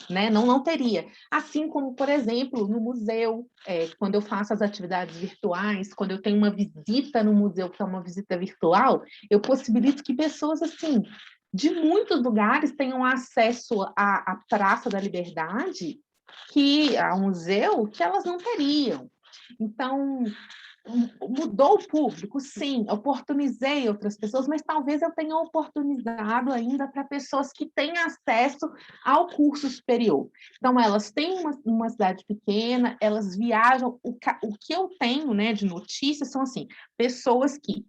né? Não teria. Assim como, por exemplo, no museu, quando eu faço as atividades virtuais, quando eu tenho uma visita no museu, que é uma visita virtual, eu possibilito que pessoas, assim, de muitos lugares tenham acesso à Praça da Liberdade, ao museu, que elas não teriam. Então, mudou o público, sim, oportunizei outras pessoas, mas talvez eu tenha oportunizado ainda para pessoas que têm acesso ao curso superior. Então, elas têm uma cidade pequena, elas viajam, o que eu tenho, né, de notícias são, assim, pessoas que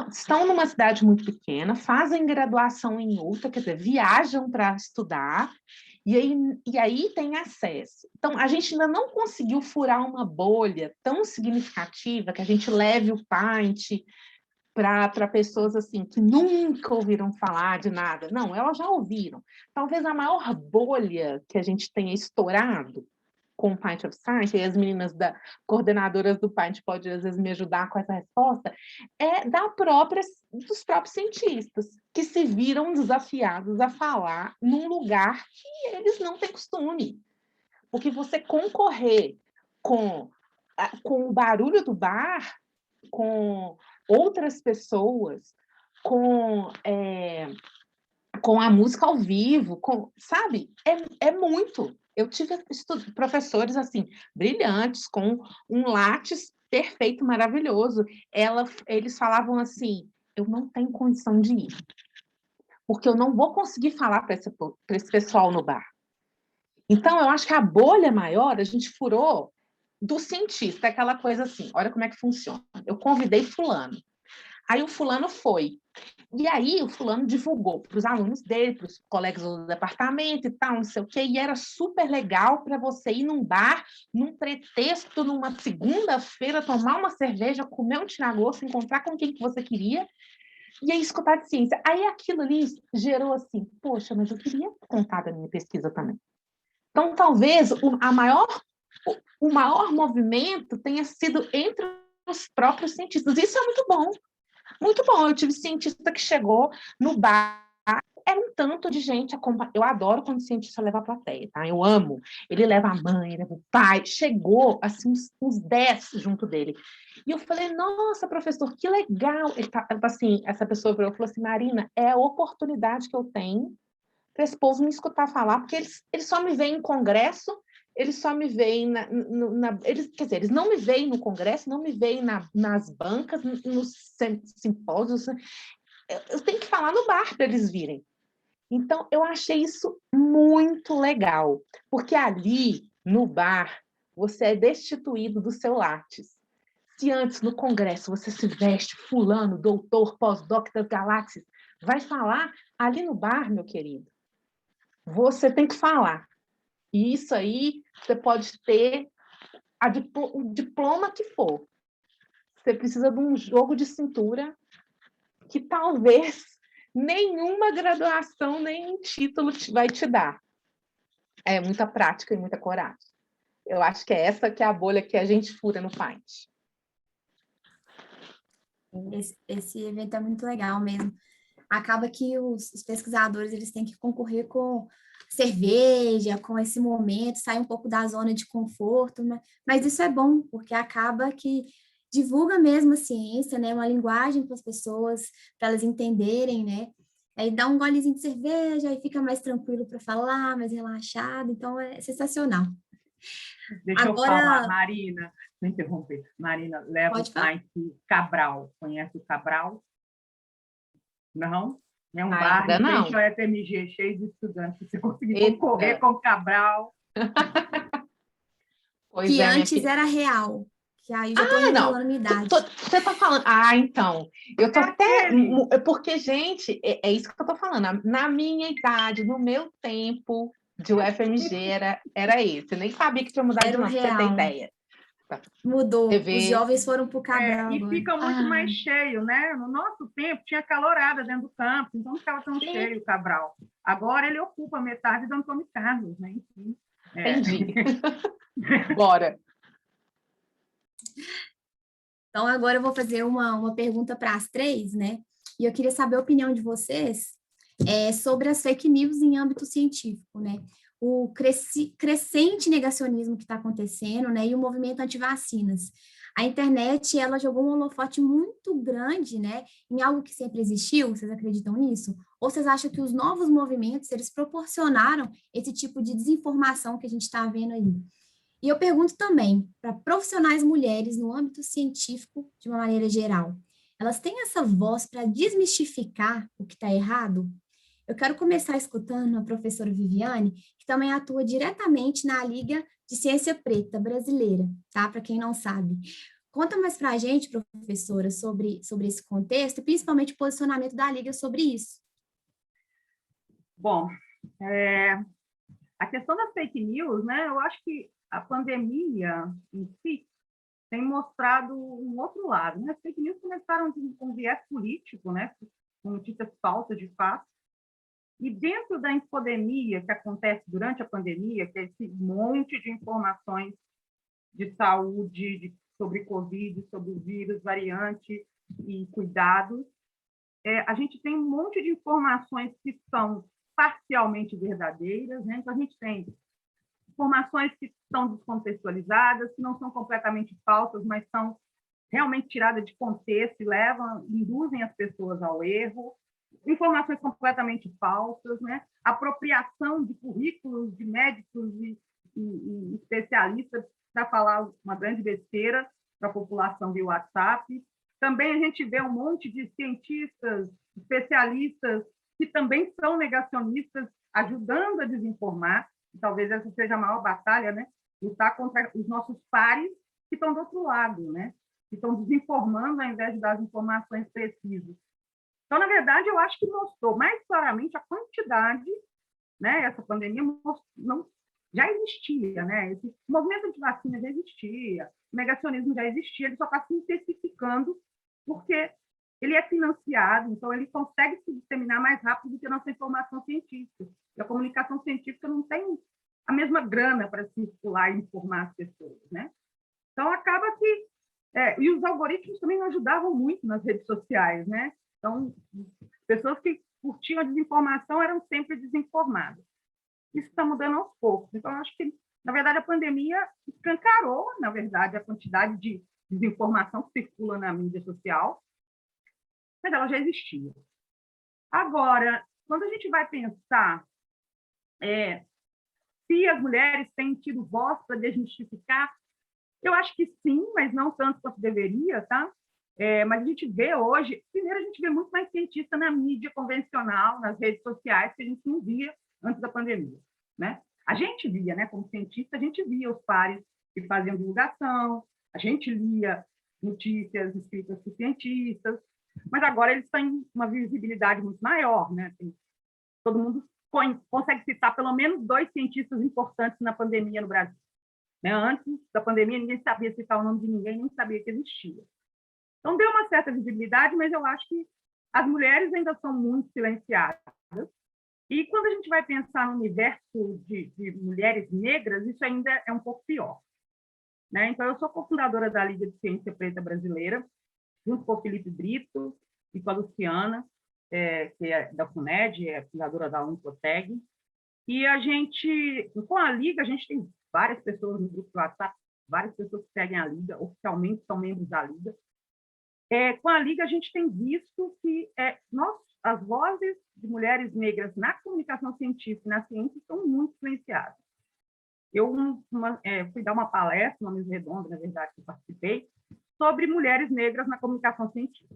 estão numa cidade muito pequena, fazem graduação em outra, quer dizer, viajam para estudar, e aí tem acesso. Então, a gente ainda não conseguiu furar uma bolha tão significativa que a gente leve o Pint para pessoas assim que nunca ouviram falar de nada. Não, elas já ouviram. Talvez a maior bolha que a gente tenha estourado com o Pint of Science, e as meninas coordenadoras do Pint podem, às vezes, me ajudar com essa resposta, dos próprios cientistas, que se viram desafiados a falar num lugar que eles não têm costume. Porque você concorrer com o barulho do bar, com outras pessoas, com a música ao vivo, sabe? É muito. Eu tive professores assim brilhantes, com um Lattes perfeito, maravilhoso. Eles falavam assim: eu não tenho condição de ir, porque eu não vou conseguir falar para esse pessoal no bar. Então, eu acho que a bolha maior a gente furou do cientista, aquela coisa assim: olha como é que funciona. Eu convidei fulano. Aí o fulano foi. E aí o fulano divulgou para os alunos dele, para os colegas do departamento e tal, não sei o quê, e era super legal para você ir num bar, num pretexto, numa segunda-feira, tomar uma cerveja, comer um tiragosto, encontrar com quem que você queria, e aí escutar de ciência. Aí aquilo ali gerou assim, poxa, mas eu queria contar da minha pesquisa também. Então, talvez o maior movimento tenha sido entre os próprios cientistas. Isso é muito bom. Muito bom, eu tive cientista que chegou no bar, era um tanto de gente acompanhando. Eu adoro quando o cientista leva a plateia, tá? Eu amo. Ele leva a mãe, leva o pai. Chegou, assim, uns 10 junto dele. E eu falei, nossa, professor, que legal. Assim, essa pessoa falou assim, Marina, é a oportunidade que eu tenho para esse povo me escutar falar, porque eles só me veem em congresso, eles só me veem quer dizer, eles não me veem no congresso, não me veem nas bancas, nos simpósios. Eu tenho que falar no bar para eles virem. Então, eu achei isso muito legal, porque ali, no bar, você é destituído do seu Lattes. Se antes, no congresso, você se veste fulano, doutor, pós-doc das galáxias, vai falar ali no bar, meu querido. Você tem que falar. E isso aí, você pode ter o diploma que for. Você precisa de um jogo de cintura que talvez nenhuma graduação, nem título vai te dar. É muita prática e muita coragem. Eu acho que é essa que é a bolha que a gente fura no Pint.
Esse evento é muito legal mesmo. Acaba que os pesquisadores eles têm que concorrer com cerveja, com esse momento, sair um pouco da zona de conforto, né? Mas isso é bom, porque acaba que divulga mesmo a ciência, né? Uma linguagem para as pessoas, para elas entenderem, né? Aí dá um golezinho de cerveja, aí fica mais tranquilo para falar, mais relaxado, então é sensacional.
Deixa
Agora,
eu falar, Marina, não interromper. Marina, leva o Pint Cabral. Conhece o Cabral? Não? É um bar em frente ao FMG, cheio de estudantes. Você conseguiu concorrer com o Cabral.
Que antes era real. que aí já estou revelando minha idade.
Você está falando... então, eu estou até... Porque, gente, é isso que eu estou falando. Na minha idade, no meu tempo de UFMG, era esse. Eu nem sabia que tinha mudado
Era
de nome, pra você ter ideia.
Mudou,
TV.
Os jovens foram para o Cabral
E
agora.
fica muito mais cheio, né? No nosso tempo, tinha calorada dentro do campus, então não ficava tão cheio o Cabral. Agora ele ocupa metade do Antônio Carlos, né? Enfim.
Entendi. Bora.
Então, agora eu vou fazer uma pergunta para as três, né? E eu queria saber a opinião de vocês sobre as fake news em âmbito científico, né? O crescente negacionismo que está acontecendo, né? E o movimento anti-vacinas. A internet, ela jogou um holofote muito grande, né? Em algo que sempre existiu, vocês acreditam nisso? Ou vocês acham que os novos movimentos, eles proporcionaram esse tipo de desinformação que a gente está vendo aí? E eu pergunto também, para profissionais mulheres no âmbito científico, de uma maneira geral, elas têm essa voz para desmistificar o que está errado? Eu quero começar escutando a professora Viviane, que também atua diretamente na Liga de Ciência Preta Brasileira, tá? Para quem não sabe. Conta mais para a gente, professora, sobre esse contexto, principalmente o posicionamento da Liga sobre isso.
Bom, a questão das fake news, né? Eu acho que a pandemia em si tem mostrado um outro lado, né? As fake news começaram com viés político, né? Com notícias falsas de fato. E dentro da infodemia que acontece durante a pandemia, que é esse monte de informações de saúde, sobre Covid, sobre o vírus, variante e cuidados, a gente tem um monte de informações que são parcialmente verdadeiras, né? Então, a gente tem informações que são descontextualizadas, que não são completamente falsas, mas são realmente tiradas de contexto e induzem as pessoas ao erro. Informações completamente falsas, né? Apropriação de currículos de médicos e especialistas para falar uma grande besteira para a população via WhatsApp. Também a gente vê um monte de cientistas, especialistas, que também são negacionistas, ajudando a desinformar. Talvez essa seja a maior batalha, né? Lutar contra os nossos pares que estão do outro lado, né? Que estão desinformando ao invés de dar as informações precisas. Então, na verdade, eu acho que mostrou mais claramente a quantidade, né? Essa pandemia já existia, né? Esse movimento anti-vacina já existia, o negacionismo já existia, ele só está se intensificando porque ele é financiado, então ele consegue se disseminar mais rápido do que a nossa informação científica. E a comunicação científica não tem a mesma grana para circular e informar as pessoas, né? Então, acaba que... e os algoritmos também não ajudavam muito nas redes sociais, né? Então, pessoas que curtiam a desinformação eram sempre desinformadas. Isso está mudando aos poucos. Então, acho que, na verdade, a pandemia escancarou, na verdade, a quantidade de desinformação que circula na mídia social, mas ela já existia. Agora, quando a gente vai pensar se as mulheres têm tido voz para desmistificar, eu acho que sim, mas não tanto quanto deveria, tá? Mas a gente vê hoje, primeiro a gente vê muito mais cientista na mídia convencional, nas redes sociais, que a gente não via antes da pandemia, né? A gente via, né, como cientista, a gente via os pares que faziam divulgação, a gente lia notícias escritas por cientistas, mas agora eles têm uma visibilidade muito maior, né? Todo mundo consegue citar pelo menos 2 cientistas importantes na pandemia no Brasil, né? Antes da pandemia, ninguém sabia citar o nome de ninguém, nem sabia que existia. Então, deu uma certa visibilidade, mas eu acho que as mulheres ainda são muito silenciadas. E quando a gente vai pensar no universo de mulheres negras, isso ainda é um pouco pior, né? Então, eu sou cofundadora da Liga de Ciência Preta Brasileira, junto com o Felipe Brito e com a Luciana, que é da FUNED, é fundadora da Unicoteg. E a gente, com a Liga, a gente tem várias pessoas no grupo do WhatsApp, várias pessoas que seguem a Liga, oficialmente são membros da Liga. Com a Liga, a gente tem visto que as vozes de mulheres negras na comunicação científica e na ciência estão muito silenciadas. Eu fui dar uma palestra, uma mesa redonda, na verdade, que eu participei, sobre mulheres negras na comunicação científica.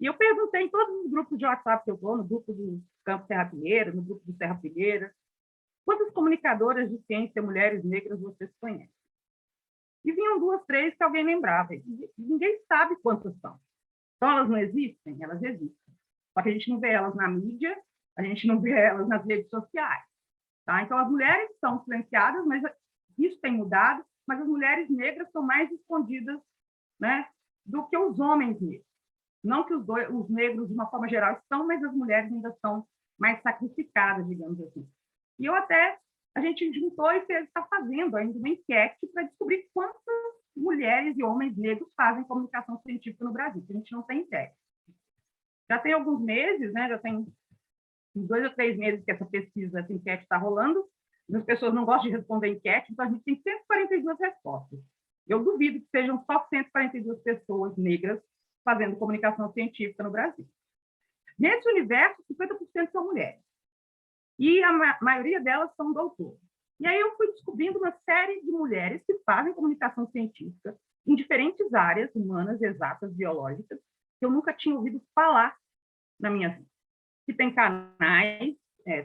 E eu perguntei em todos os grupos de WhatsApp que eu estou, no grupo do Campo Serra Pilheira, no grupo do Serra Pilheira, quantas comunicadoras de ciência mulheres negras vocês conhecem? e vinham 2, 3 que alguém lembrava. E ninguém sabe quantas são. Então, elas não existem? Elas existem. Só que a gente não vê elas na mídia, a gente não vê elas nas redes sociais. Tá? Então, as mulheres são silenciadas, mas isso tem mudado, mas as mulheres negras são mais escondidas, né, do que os homens negros. Não que os negros, de uma forma geral, estão, mas as mulheres ainda são mais sacrificadas, digamos assim. E a gente juntou e está fazendo ainda uma enquete para descobrir quantas mulheres e homens negros fazem comunicação científica no Brasil, que a gente não tem ideia. Já tem alguns meses, né, já tem 2 ou 3 meses que essa pesquisa, essa enquete está rolando, e as pessoas não gostam de responder enquete, então a gente tem 142 respostas. Eu duvido que sejam só 142 pessoas negras fazendo comunicação científica no Brasil. Nesse universo, 50% são mulheres. E a maioria delas são doutoras. E aí eu fui descobrindo uma série de mulheres que fazem comunicação científica em diferentes áreas humanas, exatas, biológicas, que eu nunca tinha ouvido falar na minha vida. Que tem canais,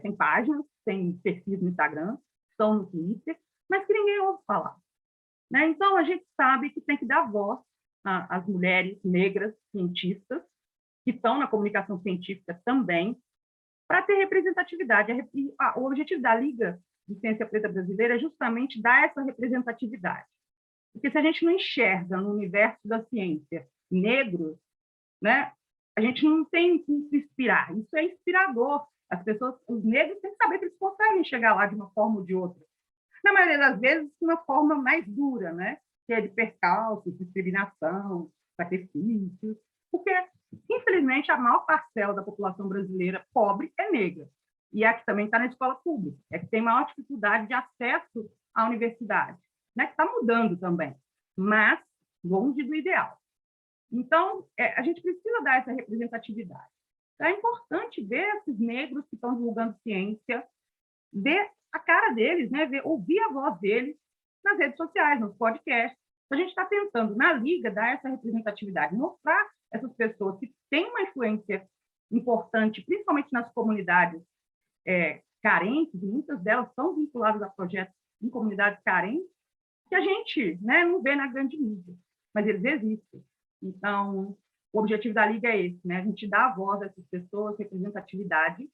tem páginas, tem perfis no Instagram, estão no Twitter, mas que ninguém ouve falar. Né? Então, a gente sabe que tem que dar voz às mulheres negras cientistas que estão na comunicação científica também, para ter representatividade. O objetivo da Liga de Ciência Preta Brasileira é justamente dar essa representatividade. Porque se a gente não enxerga no universo da ciência negros, né, a gente não tem que se inspirar. Isso é inspirador. As pessoas, os negros, têm que saber que eles conseguem chegar lá de uma forma ou de outra. Na maioria das vezes, de uma forma mais dura, né? Que é de percalços, discriminação, sacrifícios. Porque, infelizmente, a maior parcela da população brasileira pobre é negra. E é que também está na escola pública. É que tem maior dificuldade de acesso à universidade. Né? Que está mudando também, mas longe do ideal. Então, a gente precisa dar essa representatividade. Então, é importante ver esses negros que estão divulgando ciência, ver a cara deles, né? Ouvir a voz deles nas redes sociais, nos podcasts. Então, a gente está tentando, na Liga, dar essa representatividade, mostrar essas pessoas que têm uma influência importante, principalmente nas comunidades carentes, e muitas delas são vinculadas a projetos em comunidades carentes, que a gente, né, não vê na grande mídia, mas eles existem. Então, o objetivo da Liga é esse, né? A gente dá a voz a essas pessoas, representatividade,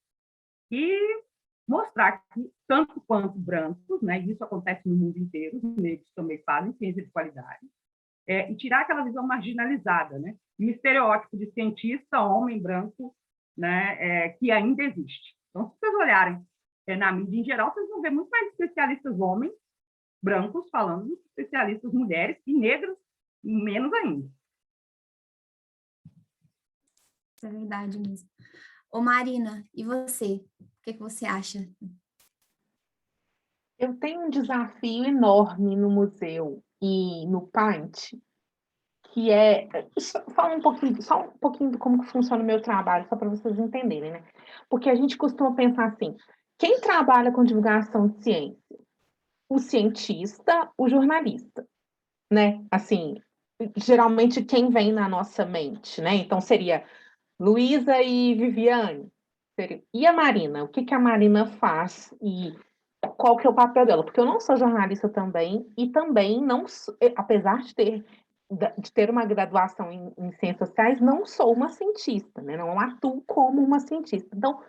e mostrar que, tanto quanto brancos, né, isso acontece no mundo inteiro, os negros também fazem ciência de qualidade, e tirar aquela visão marginalizada, né? E o estereótipo de cientista, homem branco, né, que ainda existe. Então, se vocês olharem na mídia em geral, vocês vão ver muito mais especialistas homens, brancos, falando de especialistas mulheres, e negros, menos ainda.
Isso é verdade mesmo. Ô Marina, e você? O que você acha?
Eu tenho um desafio enorme no museu e no Paint, que só um pouquinho de como funciona o meu trabalho, só para vocês entenderem, né? Porque a gente costuma pensar assim, quem trabalha com divulgação de ciência? O cientista, o jornalista, né? Assim, geralmente quem vem na nossa mente, né? Então seria Luísa e Viviane. E a Marina? O que a Marina faz e qual que é o papel dela? Porque eu não sou jornalista também e também não, apesar de ter uma graduação em ciências sociais, não sou uma cientista, né? Não atuo como uma cientista. Então,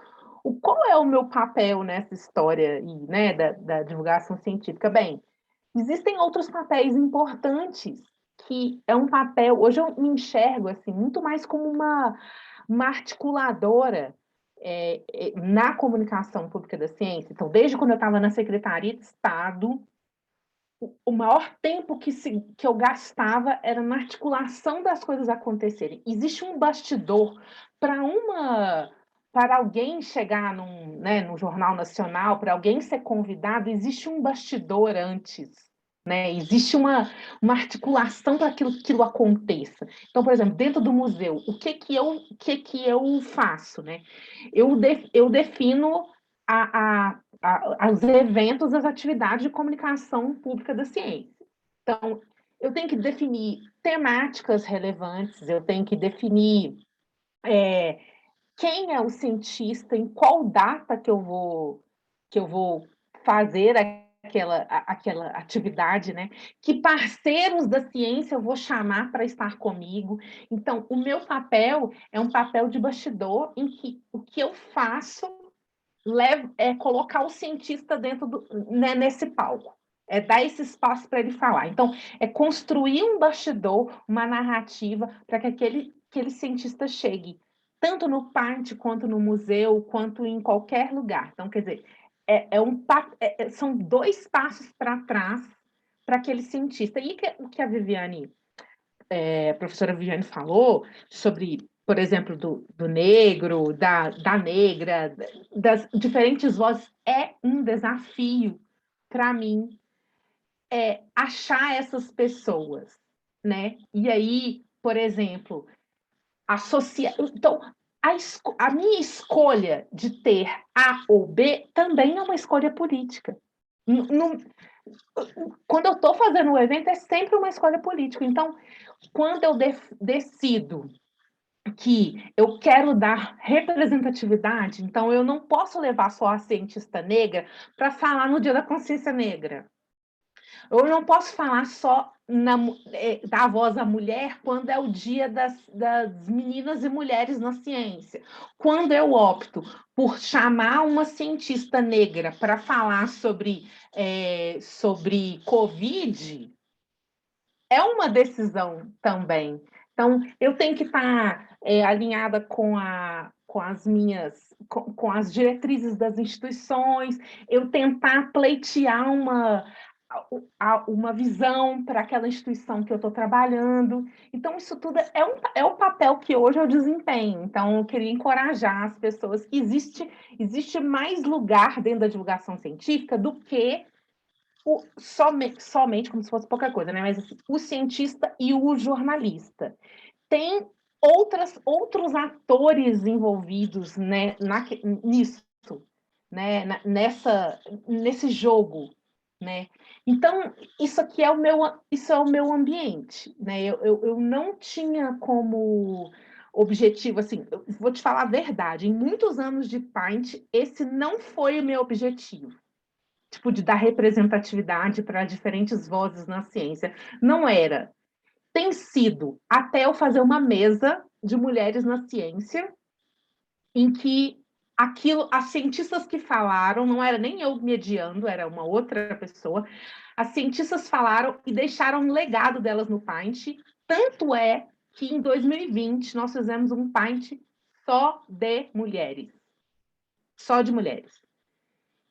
qual é o meu papel nessa história aí, né, da divulgação científica? Bem, existem outros papéis importantes que é um papel, hoje eu me enxergo assim, muito mais como uma articuladora na comunicação pública da ciência. Então, desde quando eu estava na Secretaria de Estado, o maior tempo que eu gastava era na articulação das coisas acontecerem. Existe um bastidor para alguém chegar no Jornal Nacional, para alguém ser convidado, existe um bastidor antes, né? Existe uma articulação para que aquilo aconteça. Então, por exemplo, dentro do museu, o que que eu faço, né? Eu defino os eventos, as atividades de comunicação pública da ciência. Então, eu tenho que definir temáticas relevantes, eu tenho que definir quem é o cientista, em qual data que eu vou fazer aquela atividade, né? Que parceiros da ciência eu vou chamar para estar comigo? Então, o meu papel é um papel de bastidor em que o que eu faço é colocar o cientista dentro né, nesse palco. É dar esse espaço para ele falar. Então, é construir um bastidor, uma narrativa, para que aquele cientista chegue, tanto no parque, quanto no museu, quanto em qualquer lugar. Então, quer dizer, são 2 passos para trás para aquele cientista. E o que a Viviane, a professora Viviane falou sobre, por exemplo, do negro, da negra, das diferentes vozes, é um desafio para mim achar essas pessoas, né? E aí, por exemplo, então, a minha escolha de ter A ou B também é uma escolha política. Quando eu estou fazendo o evento, é sempre uma escolha política. Então, quando eu decido que eu quero dar representatividade, então eu não posso levar só a cientista negra para falar no Dia da Consciência Negra. Eu não posso falar só da voz à mulher quando é o dia das meninas e mulheres na ciência. Quando eu opto por chamar uma cientista negra para falar sobre Covid, é uma decisão também. Então, eu tenho que estar alinhada com as diretrizes das instituições, eu tentar pleitear uma visão para aquela instituição que eu estou trabalhando. Então, isso tudo é o papel que hoje eu desempenho. Então, eu queria encorajar as pessoas que existe mais lugar dentro da divulgação científica do que somente como se fosse pouca coisa, né? Mas assim, o cientista e o jornalista. Tem outros atores envolvidos, né, nisso, né, nesse jogo, né? Então, isso é o meu ambiente, né? Eu não tinha como objetivo, assim, eu vou te falar a verdade, em muitos anos de Paint, esse não foi o meu objetivo, tipo, de dar representatividade para diferentes vozes na ciência. Não era. Tem sido, até eu fazer uma mesa de mulheres na ciência, em que as cientistas que falaram, não era nem eu mediando, era uma outra pessoa, as cientistas falaram e deixaram um legado delas no Paint, tanto é que em 2020 nós fizemos um Paint só de mulheres. Só de mulheres.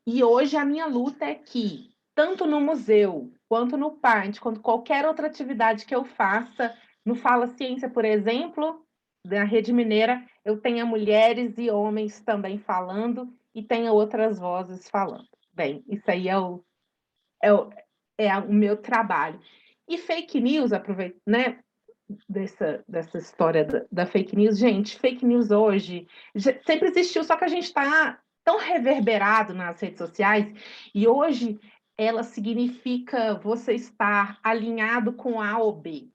E hoje a minha luta é que, tanto no museu, quanto no Paint, quanto qualquer outra atividade que eu faça, no Fala Ciência, por exemplo, da Rede Mineira, eu tenha mulheres e homens também falando e tenha outras vozes falando. Bem, isso aí é o meu trabalho. E fake news, aproveito, né, dessa história da fake news. Gente, fake news hoje sempre existiu, só que a gente está tão reverberado nas redes sociais, e hoje ela significa você estar alinhado com A ou B.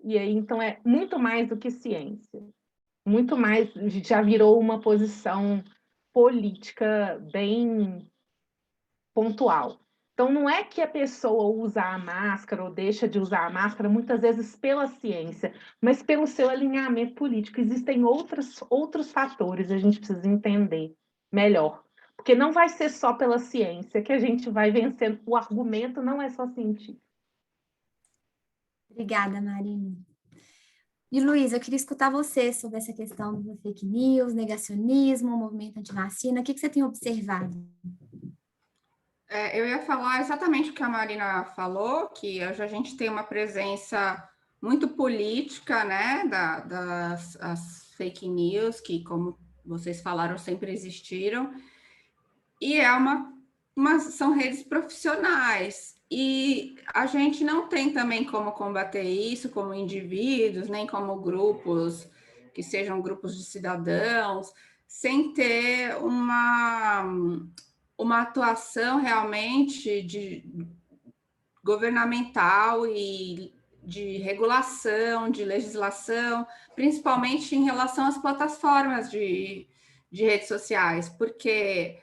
E aí, então, é muito mais do que ciência. Muito mais, já virou uma posição política bem pontual. Então, não é que a pessoa usa a máscara ou deixa de usar a máscara, muitas vezes pela ciência, mas pelo seu alinhamento político. Existem outros fatores, a gente precisa entender melhor. Porque não vai ser só pela ciência que a gente vai vencendo. O argumento não é só científico.
Obrigada, Marina. E, Luiz, eu queria escutar você sobre essa questão do fake news, negacionismo, movimento antivacina. O que você tem observado?
Eu ia falar exatamente o que a Marina falou, que hoje a gente tem uma presença muito política, né, das fake news, que, como vocês falaram, sempre existiram, e são redes profissionais, e a gente não tem também como combater isso como indivíduos, nem como grupos, que sejam grupos de cidadãos, sem ter uma atuação realmente governamental e de regulação, de legislação, principalmente em relação às plataformas de redes sociais, porque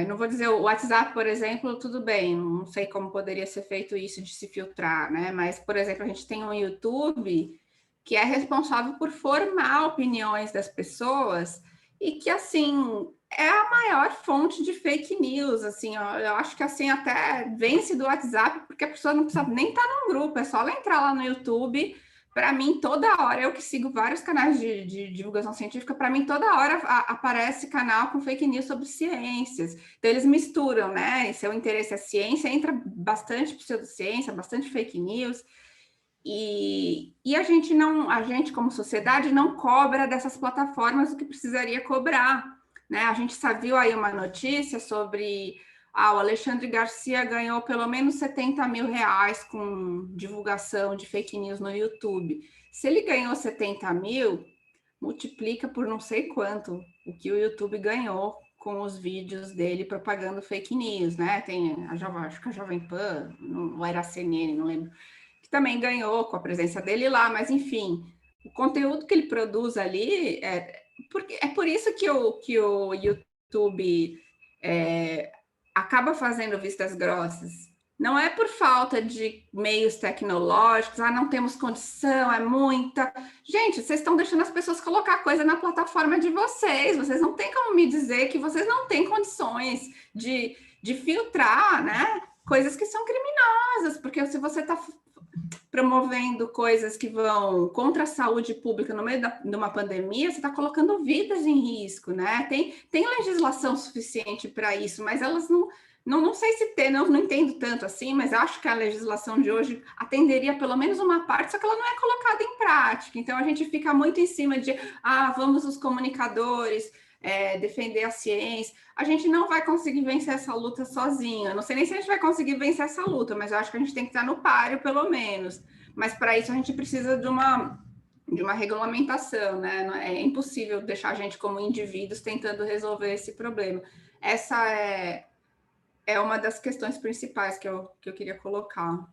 Não vou dizer o WhatsApp, por exemplo, tudo bem, não sei como poderia ser feito isso de se filtrar, né? Mas, por exemplo, a gente tem um YouTube que é responsável por formar opiniões das pessoas e que, assim, é a maior fonte de fake news, assim, eu acho que, assim, até vence do WhatsApp, porque a pessoa não precisa nem estar num grupo, é só ela entrar lá no YouTube. Para mim, toda hora, eu que sigo vários canais de divulgação científica, para mim, toda hora aparece canal com fake news sobre ciências. Então, eles misturam, né? E seu interesse é ciência, entra bastante pseudociência, bastante fake news. E a gente, como sociedade, não cobra dessas plataformas o que precisaria cobrar, né? A gente viu aí uma notícia sobre o Alexandre Garcia ganhou pelo menos 70 mil reais com divulgação de fake news no YouTube. Se ele ganhou 70 mil, multiplica por não sei quanto o que o YouTube ganhou com os vídeos dele propagando fake news, né? Tem acho que a Jovem Pan, não era a CNN, não lembro, que também ganhou com a presença dele lá, mas enfim, o conteúdo que ele produz ali é por isso que o YouTube acaba fazendo vistas grossas. Não é por falta de meios tecnológicos, não temos condição, é muita. Gente, vocês estão deixando as pessoas colocar coisa na plataforma de vocês não têm como me dizer que vocês não têm condições de filtrar, né, coisas que são criminosas, porque se você está promovendo coisas que vão contra a saúde pública no meio de uma pandemia, você está colocando vidas em risco, né? Tem legislação suficiente para isso, mas elas não sei se tem, não entendo tanto assim, mas acho que a legislação de hoje atenderia pelo menos uma parte, só que ela não é colocada em prática. Então, a gente fica muito em cima de, vamos os comunicadores defender a ciência. A gente não vai conseguir vencer essa luta sozinha. Eu não sei nem se a gente vai conseguir vencer essa luta, mas eu acho que a gente tem que estar no páreo, pelo menos. Mas, para isso, a gente precisa de uma regulamentação, né? É impossível deixar a gente como indivíduos tentando resolver esse problema. Essa é uma das questões principais que eu queria colocar.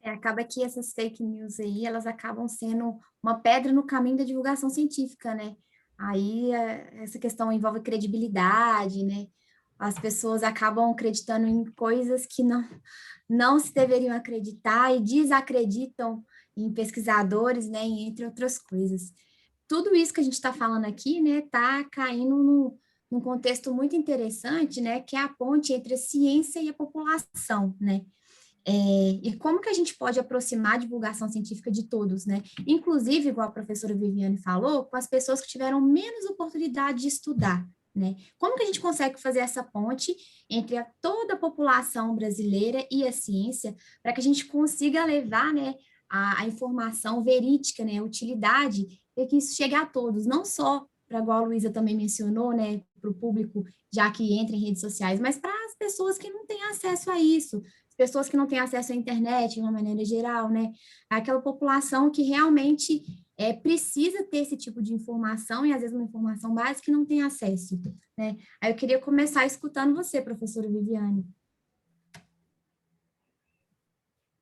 Acaba que essas fake news aí, elas acabam sendo uma pedra no caminho da divulgação científica, né? Aí essa questão envolve credibilidade, né? As pessoas acabam acreditando em coisas que não se deveriam acreditar e desacreditam em pesquisadores, né? Entre outras coisas. Tudo isso que a gente está falando aqui, né? Está caindo num contexto muito interessante, né? Que é a ponte entre a ciência e a população, né? E como que a gente pode aproximar a divulgação científica de todos, né? Inclusive, igual a professora Viviane falou, com as pessoas que tiveram menos oportunidade de estudar, né? Como que a gente consegue fazer essa ponte entre toda a população brasileira e a ciência, para que a gente consiga levar, né, a informação verídica, né, a utilidade, para que isso chegue a todos, não só para, igual a Luísa também mencionou, né, para o público, já que entra em redes sociais, mas para as pessoas que não têm acesso a isso, pessoas que não têm acesso à internet, de uma maneira geral, né? Aquela população que realmente precisa ter esse tipo de informação, e às vezes uma informação básica que não tem acesso, né? Aí eu queria começar escutando você, professora Viviane.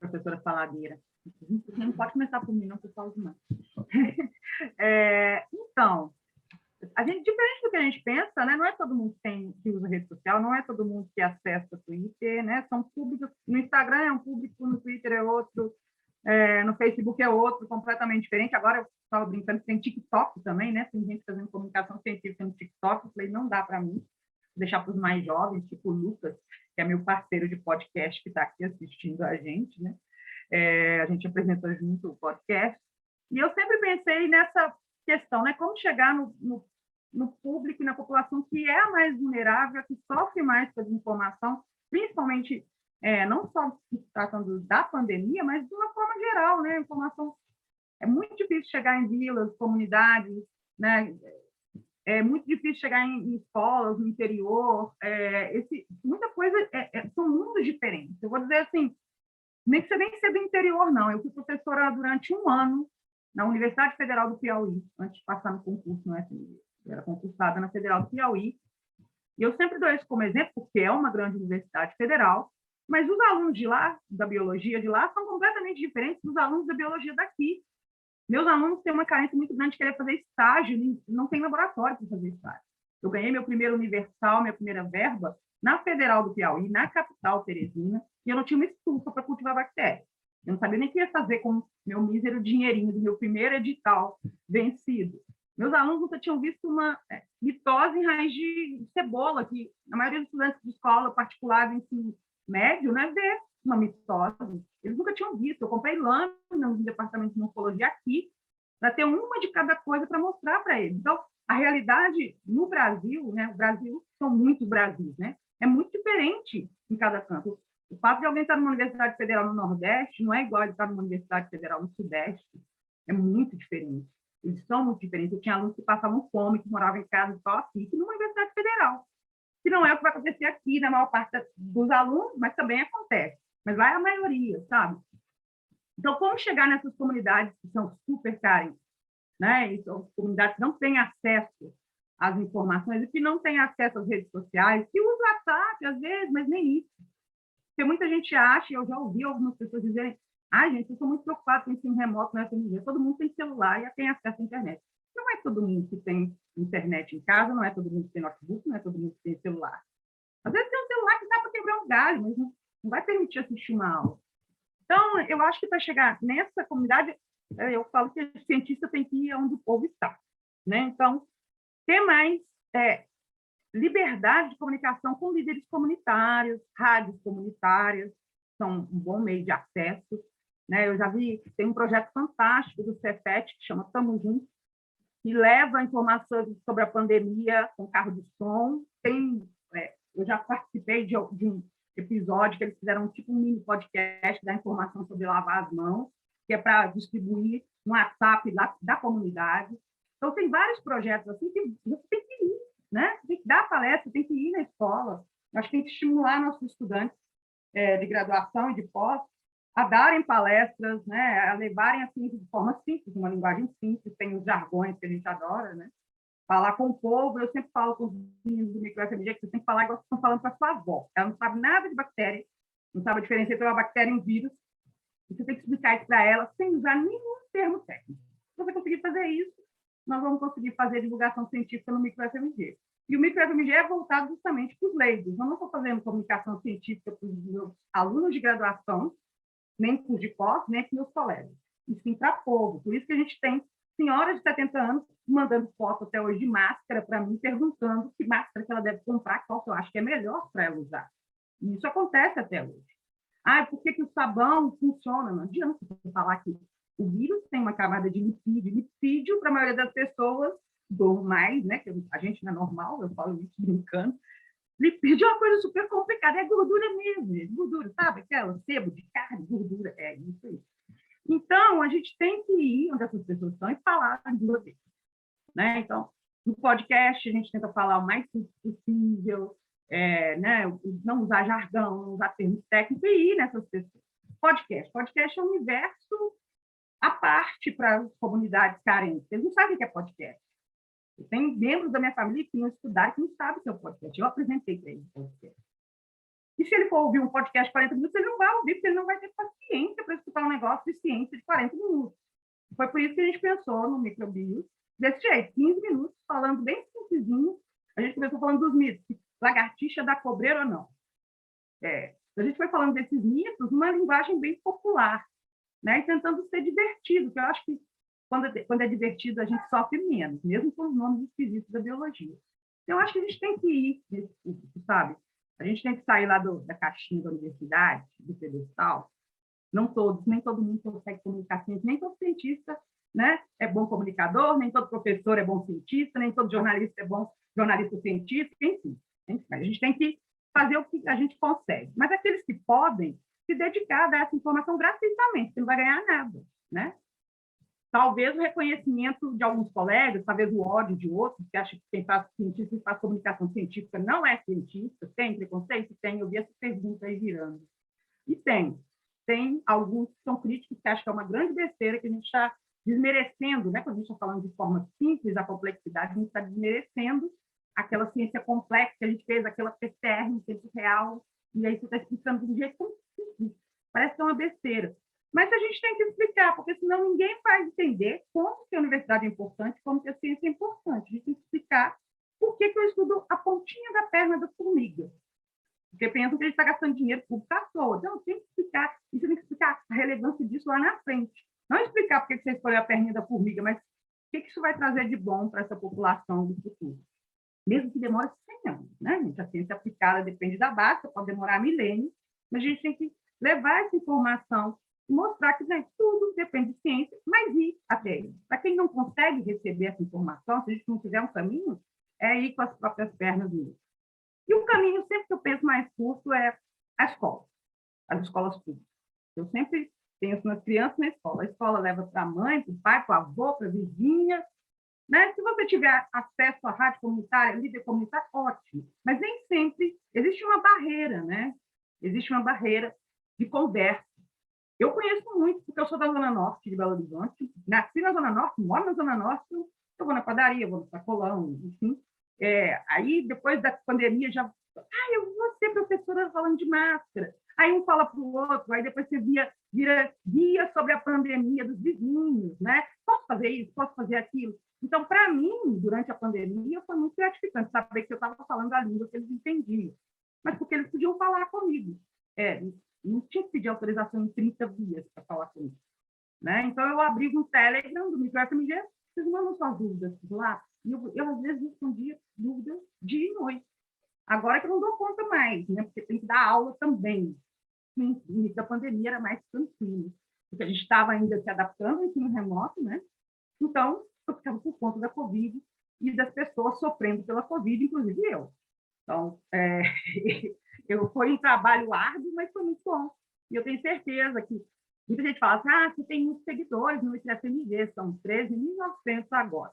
Professora faladeira. Não pode começar por mim, não, por causa não. Então, diferente do que a gente pensa, né? Não é todo mundo que usa rede social, não é todo mundo que acessa o Twitter, né? São públicos, no Instagram é um público, no Twitter é outro, no Facebook é outro, completamente diferente. Agora eu estava brincando que tem TikTok também, né? Tem gente fazendo comunicação científica no TikTok, eu falei, não dá para mim, vou deixar para os mais jovens, tipo o Lucas, que é meu parceiro de podcast, que está aqui assistindo a gente, né? A gente apresentou junto o podcast, e eu sempre pensei nessa questão, né? Como chegar no público e na população que é a mais vulnerável, que sofre mais com a desinformação, principalmente, não só se tratando da pandemia, mas de uma forma geral, né? A informação é muito difícil chegar em vilas, comunidades, né? É muito difícil chegar em escolas, no interior. Muita coisa, são mundos diferentes. Eu vou dizer assim, nem que você nem ser do interior, não. Eu fui professora durante 1 ano na Universidade Federal do Piauí, antes de passar no concurso no FMG. Era concursada na Federal do Piauí, e eu sempre dou isso como exemplo, porque é uma grande universidade federal, mas os alunos de lá, da biologia de lá, são completamente diferentes dos alunos da biologia daqui. Meus alunos têm uma carência muito grande de querer fazer estágio, não tem laboratório para fazer estágio. Eu ganhei meu primeiro universal, minha primeira verba, na Federal do Piauí, na capital Teresina, e eu não tinha uma estufa para cultivar bactérias. Eu não sabia nem o que ia fazer com meu mísero dinheirinho do meu primeiro edital vencido. Meus alunos nunca tinham visto uma mitose em raiz de cebola, que a maioria dos estudantes de escola particular de ensino médio, né, vê uma mitose. Eles nunca tinham visto. Eu comprei lâmina no departamento de morfologia aqui, para ter uma de cada coisa para mostrar para eles. Então, a realidade no Brasil, né, o Brasil, são muitos Brasis, né, é muito diferente em cada canto. O fato de alguém estar numa universidade federal no Nordeste não é igual a estar numa universidade federal no Sudeste. É muito diferente. Eles são muito diferentes. Eu tinha alunos que passavam fome, que moravam em casa só aqui, que numa universidade federal. Que não é o que vai acontecer aqui na maior parte dos alunos, mas também acontece. Mas lá é a maioria, sabe? Então, como chegar nessas comunidades que são super carentes, né? E são comunidades que não têm acesso às informações e que não têm acesso às redes sociais, que usam WhatsApp, às vezes, mas nem isso. Porque muita gente acha, eu já ouvi algumas pessoas dizerem, gente, eu sou muito preocupada com o ensino remoto na FMG, todo mundo tem celular e tem acesso à internet. Não é todo mundo que tem internet em casa, não é todo mundo que tem notebook, não é todo mundo que tem celular. Às vezes tem um celular que dá para quebrar um galho, mas não vai permitir assistir uma aula. Então, eu acho que para chegar nessa comunidade, eu falo que o cientista tem que ir onde o povo está, né? Então, ter mais liberdade de comunicação com líderes comunitários, rádios comunitárias, são um bom meio de acesso, né? Eu já vi, tem um projeto fantástico do Cefet, que chama Tamo Junto, que leva informações sobre a pandemia com carro de som. Eu já participei de um episódio que eles fizeram tipo um mini podcast da informação sobre lavar as mãos, que é para distribuir no WhatsApp da comunidade. Então, tem vários projetos assim que você tem que ir, né? Tem que dar palestra, tem que ir na escola. Acho que tem que estimular nossos estudantes de graduação e de pós a darem palestras, né? A levarem a ciência de forma simples, uma linguagem simples, tem os jargões que a gente adora, né? Falar com o povo, eu sempre falo com os meninos do micro-FMG que você tem que falar igual vocês estão falando para a sua avó. Ela não sabe nada de bactéria, não sabe a diferença entre uma bactéria e um vírus. E você tem que explicar isso para ela sem usar nenhum termo técnico. Se você conseguir fazer isso, nós vamos conseguir fazer divulgação científica no micro-FMG. E o micro-FMG é voltado justamente para os leigos. Eu não estou fazendo comunicação científica para os meus alunos de graduação, nem para os de pós, nem para os meus colegas. E sim para povo. Por isso que a gente tem senhoras de 70 anos mandando foto até hoje de máscara para mim, perguntando que máscara que ela deve comprar, qual que eu acho que é melhor para ela usar. E isso acontece até hoje. Por que o sabão funciona? Não adianta você falar que o vírus tem uma camada de lipídio. Lipídio, para a maioria das pessoas normais, né? Que a gente não é normal, eu falo isso brincando. Lipídio é uma coisa super complicada, é gordura mesmo, é gordura, sabe? Aquela sebo de carne, gordura, é isso aí. Então, a gente tem que ir onde essas pessoas estão e falar a língua deles, né? Então, no podcast, a gente tenta falar o mais simples possível, né? Não usar jargão, não usar termos técnicos e ir nessas pessoas. Podcast é um universo à parte para as comunidades carentes. Eles não sabem o que é podcast. Eu tenho membros da minha família que iam estudar que não sabem o que é um podcast. Eu apresentei para eles o podcast. E se ele for ouvir um podcast de 40 minutos, ele não vai ouvir, porque ele não vai ter paciência para escutar um negócio de ciência de 40 minutos. Foi por isso que a gente pensou no Microbios desse jeito, 15 minutos, falando bem simplesinho. A gente começou falando dos mitos, se lagartixa dá cobreiro ou não. A gente foi falando desses mitos numa linguagem bem popular, né? E tentando ser divertido, porque eu acho que quando é divertido, a gente sofre menos, mesmo com os nomes esquisitos da biologia. Então, eu acho que a gente tem que ir nesse público, sabe? A gente tem que sair lá da caixinha da universidade, do pedestal. Não todos, nem todo mundo consegue comunicar ciência, nem todo cientista, né, é bom comunicador, nem todo professor é bom cientista, nem todo jornalista é bom jornalista científico, enfim. A gente tem que fazer o que a gente consegue. Mas aqueles que podem se dedicar a dar essa informação gratuitamente, você não vai ganhar nada, né? Talvez o reconhecimento de alguns colegas, talvez o ódio de outros, que acham que quem faz cientista e faz comunicação científica não é cientista. Tem preconceito? Tem. Eu vi essa pergunta aí virando. E tem. Tem alguns que são críticos, que acham que é uma grande besteira, que a gente está desmerecendo, né? Quando a gente está falando de forma simples, a complexidade, a gente está desmerecendo aquela ciência complexa que a gente fez, aquela PCR em tempo real, e aí você está explicando de um jeito tão simples. Parece que é uma besteira. Mas a gente tem que explicar, porque senão ninguém vai entender como que a universidade é importante, como que a ciência é importante. A gente tem que explicar por que eu estudo pontinha da perna da formiga. Porque pensam que ele está gastando dinheiro público à toa. Então, tem que explicar, e você tem que explicar a relevância disso lá na frente. Não explicar porque você escolheu a perninha da formiga, mas o que isso vai trazer de bom para essa população do futuro. Mesmo que demore 100 anos, né, gente? A ciência aplicada depende da base, pode demorar milênios, mas a gente tem que levar essa informação e mostrar que, gente, tudo depende de ciência, mas ir até ele. Para quem não consegue receber essa informação, se a gente não tiver um caminho, é ir com as próprias pernas mesmo. E o caminho, sempre que eu penso mais curto, é a escola, as escolas públicas. Eu sempre penso nas crianças na escola. A escola leva para a mãe, para o pai, para o avô, para a vizinha. Né? Se você tiver acesso à rádio comunitária, líder comunitário, ótimo. Mas nem sempre existe uma barreira, né? Existe uma barreira de conversa. Eu conheço muito, porque eu sou da Zona Norte de Belo Horizonte, nasci na Zona Norte, moro na Zona Norte, eu vou na padaria, vou no sacolão, enfim. Aí, depois da pandemia, eu vou ser professora falando de máscara. Aí um fala para o outro, aí depois você vira guia sobre a pandemia dos vizinhos, né? Posso fazer isso, posso fazer aquilo. Então, para mim, durante a pandemia, foi muito gratificante saber que eu estava falando a língua que eles entendiam, mas porque eles podiam falar comigo. Não tinha que pedir autorização em 30 dias para falar comigo. Né? Então, eu abri um Telegram do MicroFMG, vocês mandam suas dúvidas lá, e eu às vezes, respondia dúvidas dia e noite. Agora que eu não dou conta mais, né? Porque tem que dar aula também. No início da pandemia era mais tranquilo, porque a gente estava ainda se adaptando ao ensino remoto, né? Então, eu ficava por conta da Covid e das pessoas sofrendo pela Covid, inclusive eu. Então, foi um trabalho árduo, mas foi muito bom. E eu tenho certeza que muita gente fala assim, você tem muitos seguidores no MicroFMG, são 13.900 agora.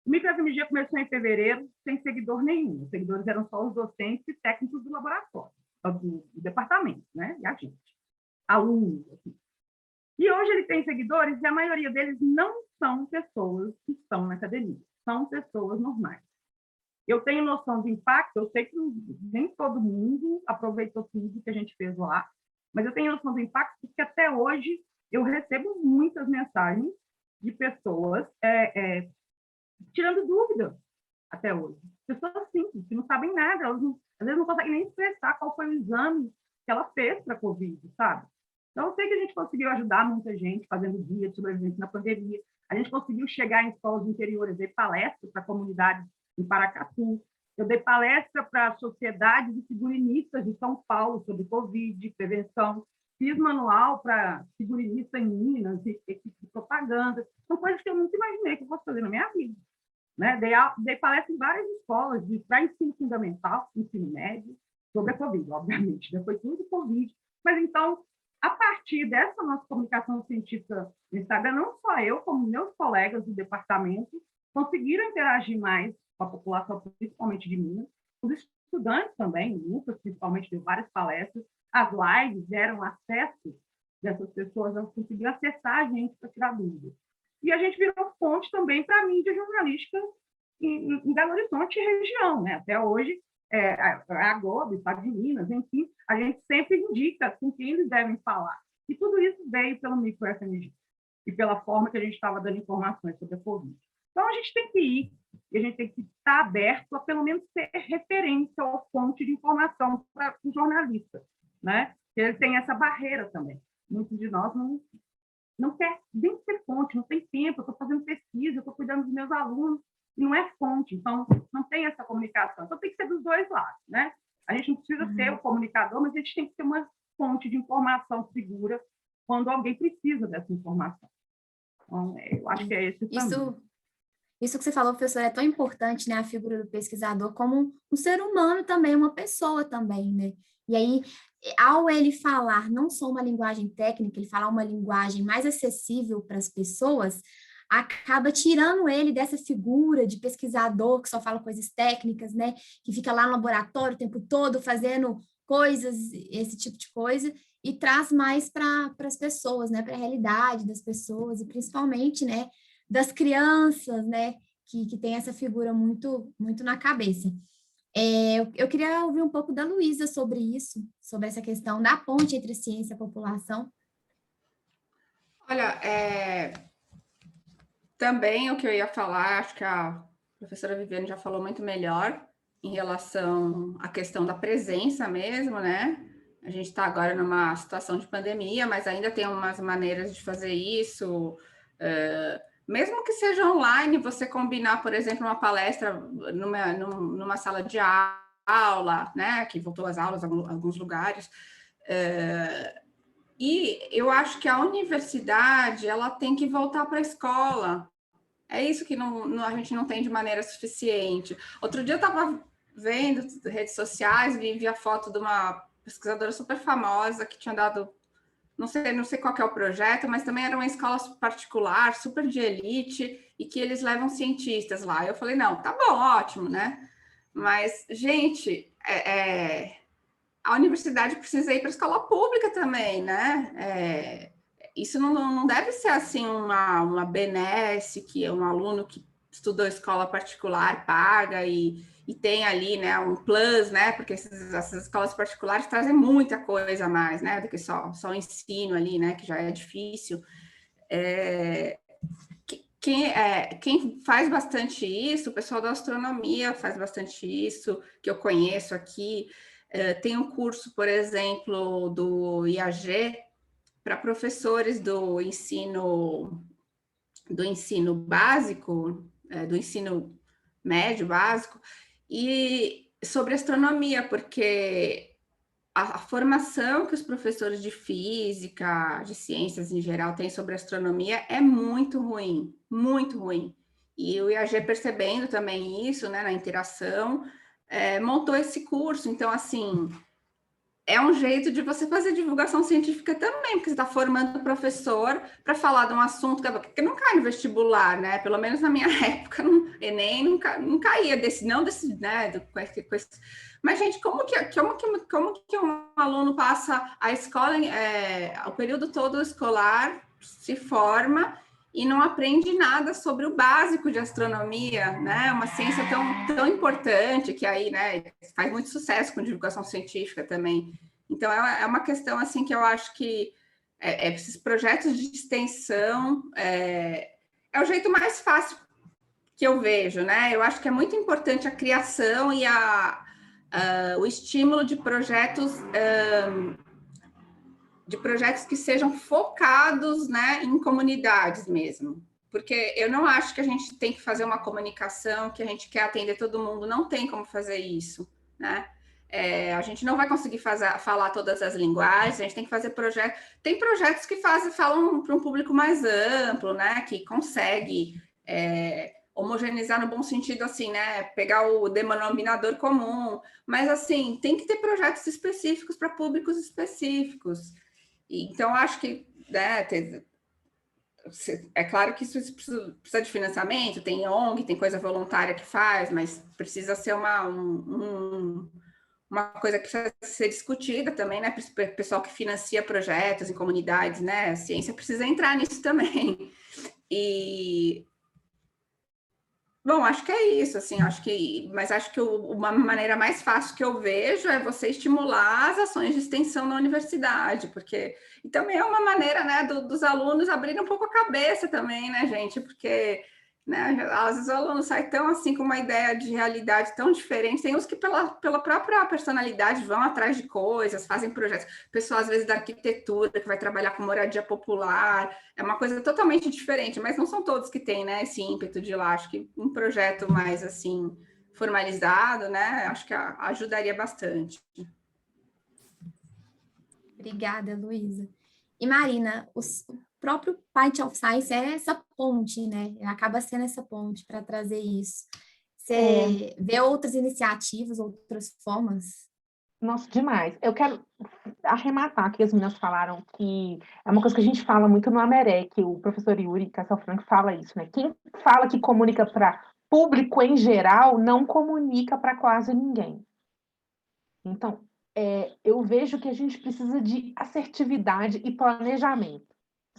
O MicroFMG começou em fevereiro sem seguidor nenhum. Os seguidores eram só os docentes e técnicos do laboratório, do departamento, né? E a gente, alunos. Assim. E hoje ele tem seguidores e a maioria deles não são pessoas que estão na academia, são pessoas normais. Eu tenho noção do impacto, eu sei que nem todo mundo aproveitou tudo que a gente fez lá, mas eu tenho noção do impacto porque até hoje eu recebo muitas mensagens de pessoas tirando dúvida até hoje. Pessoas simples, que não sabem nada, elas às vezes não conseguem nem expressar qual foi o exame que ela fez para a Covid, sabe? Então, eu sei que a gente conseguiu ajudar muita gente fazendo guia de sobrevivência na pandemia. A gente conseguiu chegar em escolas do interior, eu dei palestras para comunidades em Paracatu, eu dei palestra para sociedades de figurinistas de São Paulo sobre Covid, prevenção, fiz manual para figurinista em Minas, equipe de propaganda, são coisas que eu nunca imaginei que eu fosse fazer na minha vida. Né? Dei palestra em várias escolas, para ensino fundamental, ensino médio, sobre a Covid, obviamente, depois tudo Covid, mas então, a partir dessa nossa comunicação científica no Instagram, não só eu, como meus colegas do departamento, conseguiram interagir mais com a população, principalmente de Minas, os estudantes também, o Lucas, principalmente, deu várias palestras, as lives deram acesso dessas pessoas, elas conseguiram acessar a gente para tirar dúvidas. E a gente virou fonte também para a mídia jornalística em Belo Horizonte e região. Né? Até hoje, a Globo, Estado de Minas, enfim, a gente sempre indica com quem eles devem falar. E tudo isso veio pelo MicroFMG e pela forma que a gente estava dando informações sobre a Covid. Então, a gente tem que ir, e a gente tem que estar aberto a, pelo menos, ser referência ou fonte de informação para os jornalistas, né? Porque eles têm essa barreira também. Muitos de nós não quer nem ser fonte, não tem tempo, eu estou fazendo pesquisa, eu estou cuidando dos meus alunos, e não é fonte, então não tem essa comunicação. Então tem que ser dos dois lados, né? A gente não precisa ser o comunicador, mas a gente tem que ter uma fonte de informação segura quando alguém precisa dessa informação. Então, eu acho que é esse também.
Isso que você falou, professor, é tão importante, né? A figura do pesquisador como um ser humano também, uma pessoa também, né? E aí, ao ele falar não só uma linguagem técnica, ele falar uma linguagem mais acessível para as pessoas, acaba tirando ele dessa figura de pesquisador que só fala coisas técnicas, né? Que fica lá no laboratório o tempo todo fazendo coisas, esse tipo de coisa, e traz mais para as pessoas, né? Para a realidade das pessoas, e principalmente, né? Das crianças, né? Que tem essa figura muito, muito na cabeça. Eu queria ouvir um pouco da Luísa sobre isso, sobre essa questão da ponte entre ciência e população.
Olha, também o que eu ia falar, acho que a professora Viviane já falou muito melhor, em relação à questão da presença mesmo, né? A gente está agora numa situação de pandemia, mas ainda tem umas maneiras de fazer isso. Mesmo que seja online, você combinar, por exemplo, uma palestra numa sala de aula, né? Que voltou às aulas em alguns lugares. E eu acho que a universidade ela tem que voltar para a escola. É isso que a gente não tem de maneira suficiente. Outro dia eu estava vendo redes sociais, vi a foto de uma pesquisadora super famosa que tinha dado, não sei qual que é o projeto, mas também era uma escola particular, super de elite, e que eles levam cientistas lá. Eu falei, não, tá bom, ótimo, né? Mas, gente, a universidade precisa ir para a escola pública também, né? Isso não deve ser assim uma benesse que um aluno que estudou escola particular paga e tem ali, né, um plus, né? Porque essas escolas particulares trazem muita coisa a mais, né? Do que só o ensino ali, né? Que já é difícil. Quem faz bastante isso, o pessoal da astronomia faz bastante isso, que eu conheço aqui. Tem um curso, por exemplo, do IAG, para professores do ensino básico, do ensino médio básico, e sobre astronomia, porque a formação que os professores de física, de ciências em geral, têm sobre astronomia é muito ruim, muito ruim. E o IAG, percebendo também isso, né, na interação, montou esse curso. Então, assim, é um jeito de você fazer divulgação científica também, porque você está formando o professor para falar de um assunto que não cai no vestibular, né? Pelo menos na minha época, Enem não caía desse, né? Mas, gente, como que um aluno passa a escola, o período todo escolar, se forma e não aprende nada sobre o básico de astronomia, né? Uma ciência tão importante que aí, né, faz muito sucesso com divulgação científica também. Então, é uma questão assim que eu acho que esses projetos de extensão é o jeito mais fácil que eu vejo, né? Eu acho que é muito importante a criação e o estímulo de projetos que sejam focados, né, em comunidades mesmo. Porque eu não acho que a gente tem que fazer uma comunicação que a gente quer atender todo mundo, não tem como fazer isso, né? A gente não vai conseguir falar todas as linguagens, a gente tem que fazer projetos. Tem projetos que falam para um público mais amplo, né? Que consegue homogeneizar no bom sentido, assim, né? Pegar o denominador comum. Mas, assim, tem que ter projetos específicos para públicos específicos. Então, acho que, né, é claro que isso precisa de financiamento, tem ONG, tem coisa voluntária que faz, mas precisa ser uma coisa que precisa ser discutida também, né, para o pessoal que financia projetos em comunidades, né, a ciência precisa entrar nisso também. Bom, acho que é isso, assim, mas acho que uma maneira mais fácil que eu vejo é você estimular as ações de extensão na universidade, porque e também é uma maneira, né, dos alunos abrirem um pouco a cabeça também, né, gente, porque, né, às vezes o aluno sai tão assim com uma ideia de realidade tão diferente, tem uns que pela própria personalidade vão atrás de coisas, fazem projetos, pessoal às vezes da arquitetura, que vai trabalhar com moradia popular, é uma coisa totalmente diferente, mas não são todos que têm, né, esse ímpeto de ir lá. Acho que um projeto mais, assim, formalizado, né, acho que ajudaria bastante.
Obrigada, Luísa. E, Marina, o próprio Pint of Science é essa ponte, né? Acaba sendo essa ponte para trazer isso. Você vê outras iniciativas, outras formas?
Nossa, demais. Eu quero arrematar que as meninas falaram que é uma coisa que a gente fala muito no Ameré, que o professor Yuri Castelfranco fala isso, né? Quem fala que comunica para público em geral não comunica para quase ninguém. Então, eu vejo que a gente precisa de assertividade e planejamento,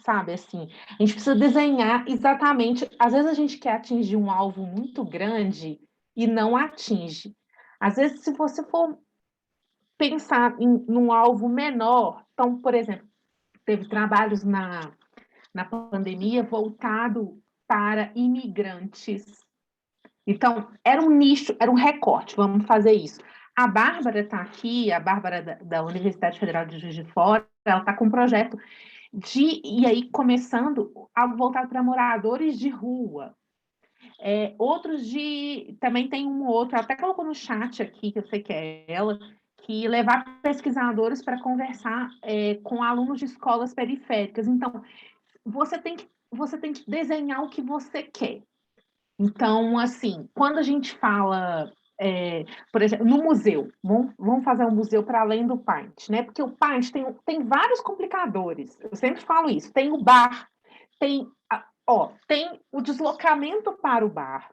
sabe? Assim, a gente precisa desenhar exatamente. Às vezes a gente quer atingir um alvo muito grande e não atinge. Às vezes, se você for pensar num alvo menor, então, por exemplo, teve trabalhos na pandemia voltado para imigrantes Então, era um nicho, era um recorte, vamos fazer isso. A Bárbara está aqui, a Bárbara da Universidade Federal de Juiz de Fora, ela está com um projeto e aí começando a voltar para moradores de rua. Outros também tem um outro, até colocou no chat aqui, que eu sei que é ela, que levar pesquisadores para conversar com alunos de escolas periféricas. Então, você tem que desenhar o que você quer. Então, assim, quando a gente fala, por exemplo, no museu, vamos fazer um museu para além do Paint, né? Porque o Paint tem vários complicadores, eu sempre falo isso, tem o bar, tem o deslocamento para o bar,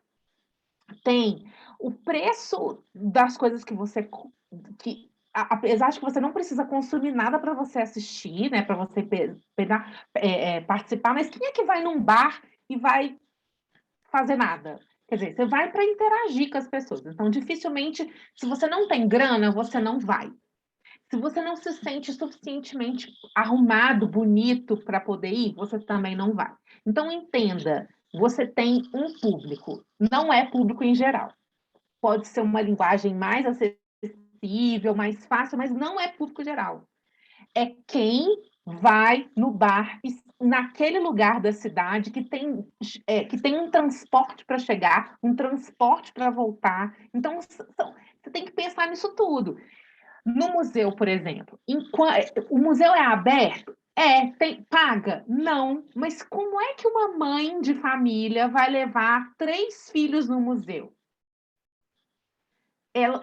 tem o preço das coisas que você... apesar de que você não precisa consumir nada para você assistir, né? Para você participar, mas quem é que vai num bar e vai fazer nada? Quer dizer, você vai para interagir com as pessoas. Então, dificilmente, se você não tem grana, você não vai. Se você não se sente suficientemente arrumado, bonito para poder ir, você também não vai. Então, entenda, você tem um público, não é público em geral. Pode ser uma linguagem mais acessível, mais fácil, mas não é público geral. É quem vai no bar, naquele lugar da cidade que tem um transporte para chegar, um transporte para voltar. Então, você tem que pensar nisso tudo. No museu, por exemplo, o museu é aberto? Paga? Não. Mas como é que uma mãe de família vai levar 3 filhos no museu?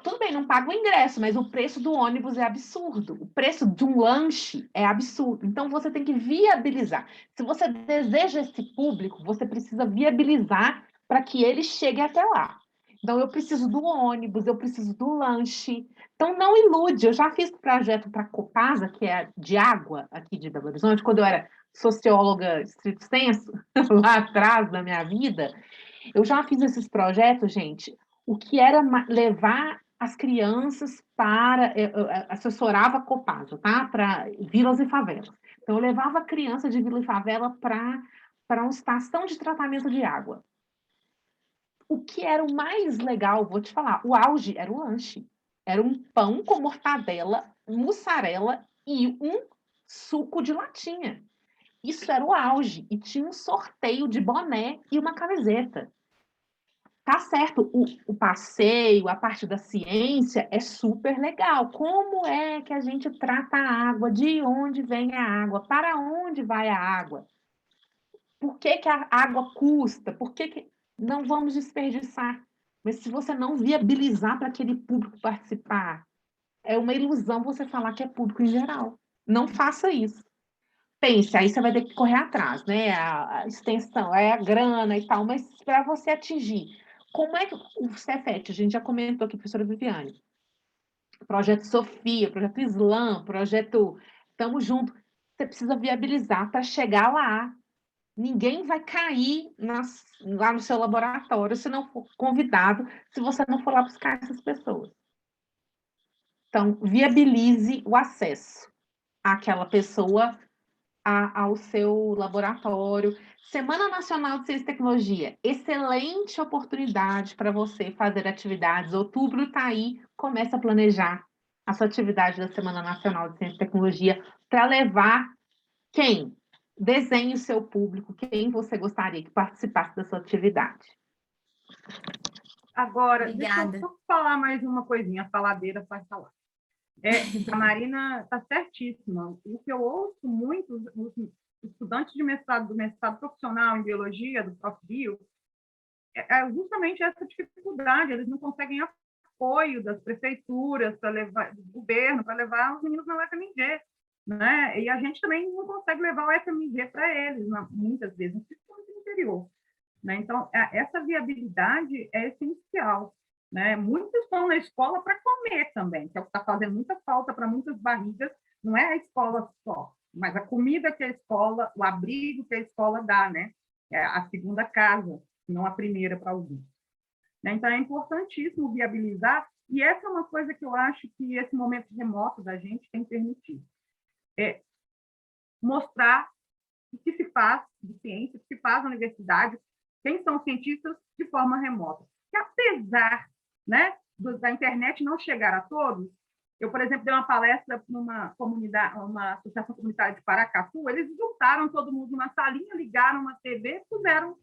Tudo bem, não paga o ingresso, mas o preço do ônibus é absurdo. O preço de um lanche é absurdo. Então, você tem que viabilizar. Se você deseja esse público, você precisa viabilizar para que ele chegue até lá. Então, eu preciso do ônibus, eu preciso do lanche. Então, não ilude. Eu já fiz projeto para a Copasa, que é de água aqui de Belo Horizonte, quando eu era socióloga estrito sensu, lá atrás da minha vida. Eu já fiz esses projetos, gente. O que era levar as crianças para... assessorava a Copasa, tá? Para vilas e favelas. Então, eu levava a criança de vila e favela para uma estação de tratamento de água. O que era o mais legal, vou te falar, o auge era o lanche. Era um pão com mortadela, mussarela e um suco de latinha. Isso era o auge. E tinha um sorteio de boné e uma camiseta. Tá certo, o passeio, a parte da ciência é super legal. Como é que a gente trata a água? De onde vem a água? Para onde vai a água? Por que a água custa? Por que não vamos desperdiçar? Mas se você não viabilizar para aquele público participar, é uma ilusão você falar que é público em geral. Não faça isso. Pense, aí você vai ter que correr atrás, né? A extensão, a grana e tal, mas para você atingir. Como é que o Cefet, a gente já comentou aqui, professora Viviane, projeto Sofia, projeto Slam, projeto Tamo Junto, você precisa viabilizar para chegar lá. Ninguém vai cair lá no seu laboratório se não for convidado, se você não for lá buscar essas pessoas. Então, viabilize o acesso àquela pessoa ao seu laboratório. Semana Nacional de Ciência e Tecnologia, excelente oportunidade para você fazer atividades. Outubro está aí, começa a planejar a sua atividade da Semana Nacional de Ciência e Tecnologia para levar quem? Desenhe o seu público, quem você gostaria que participasse da sua atividade.
Agora,
Obrigada.
deixa eu só falar mais uma coisinha, a faladeira faz falar. A Marina está certíssima. O que eu ouço muito, os estudantes de mestrado, do mestrado profissional em biologia, do ProfBio, é justamente essa dificuldade, eles não conseguem apoio das prefeituras, para levar, do governo, para levar os meninos na UFMG, né? E a gente também não consegue levar o UFMG para eles, muitas vezes, principalmente no interior. Né? Então, essa viabilidade é essencial. Né? Muitos estão na escola para comer também, que é o que está fazendo muita falta para muitas barrigas. Não é a escola só, mas a comida que a escola, o abrigo que a escola dá, né? É a segunda casa, não a primeira para alguns. Né? Então, é importantíssimo viabilizar, e essa é uma coisa que eu acho que esse momento remoto da gente tem permitido. Mostrar o que se faz de ciência, o que se faz na universidade, quem são cientistas de forma remota. que apesar, né, da internet não chegar a todos, eu, por exemplo, dei uma palestra numa comunidade, uma associação comunitária de Paracatu, eles juntaram todo mundo numa salinha, ligaram uma TV, puseram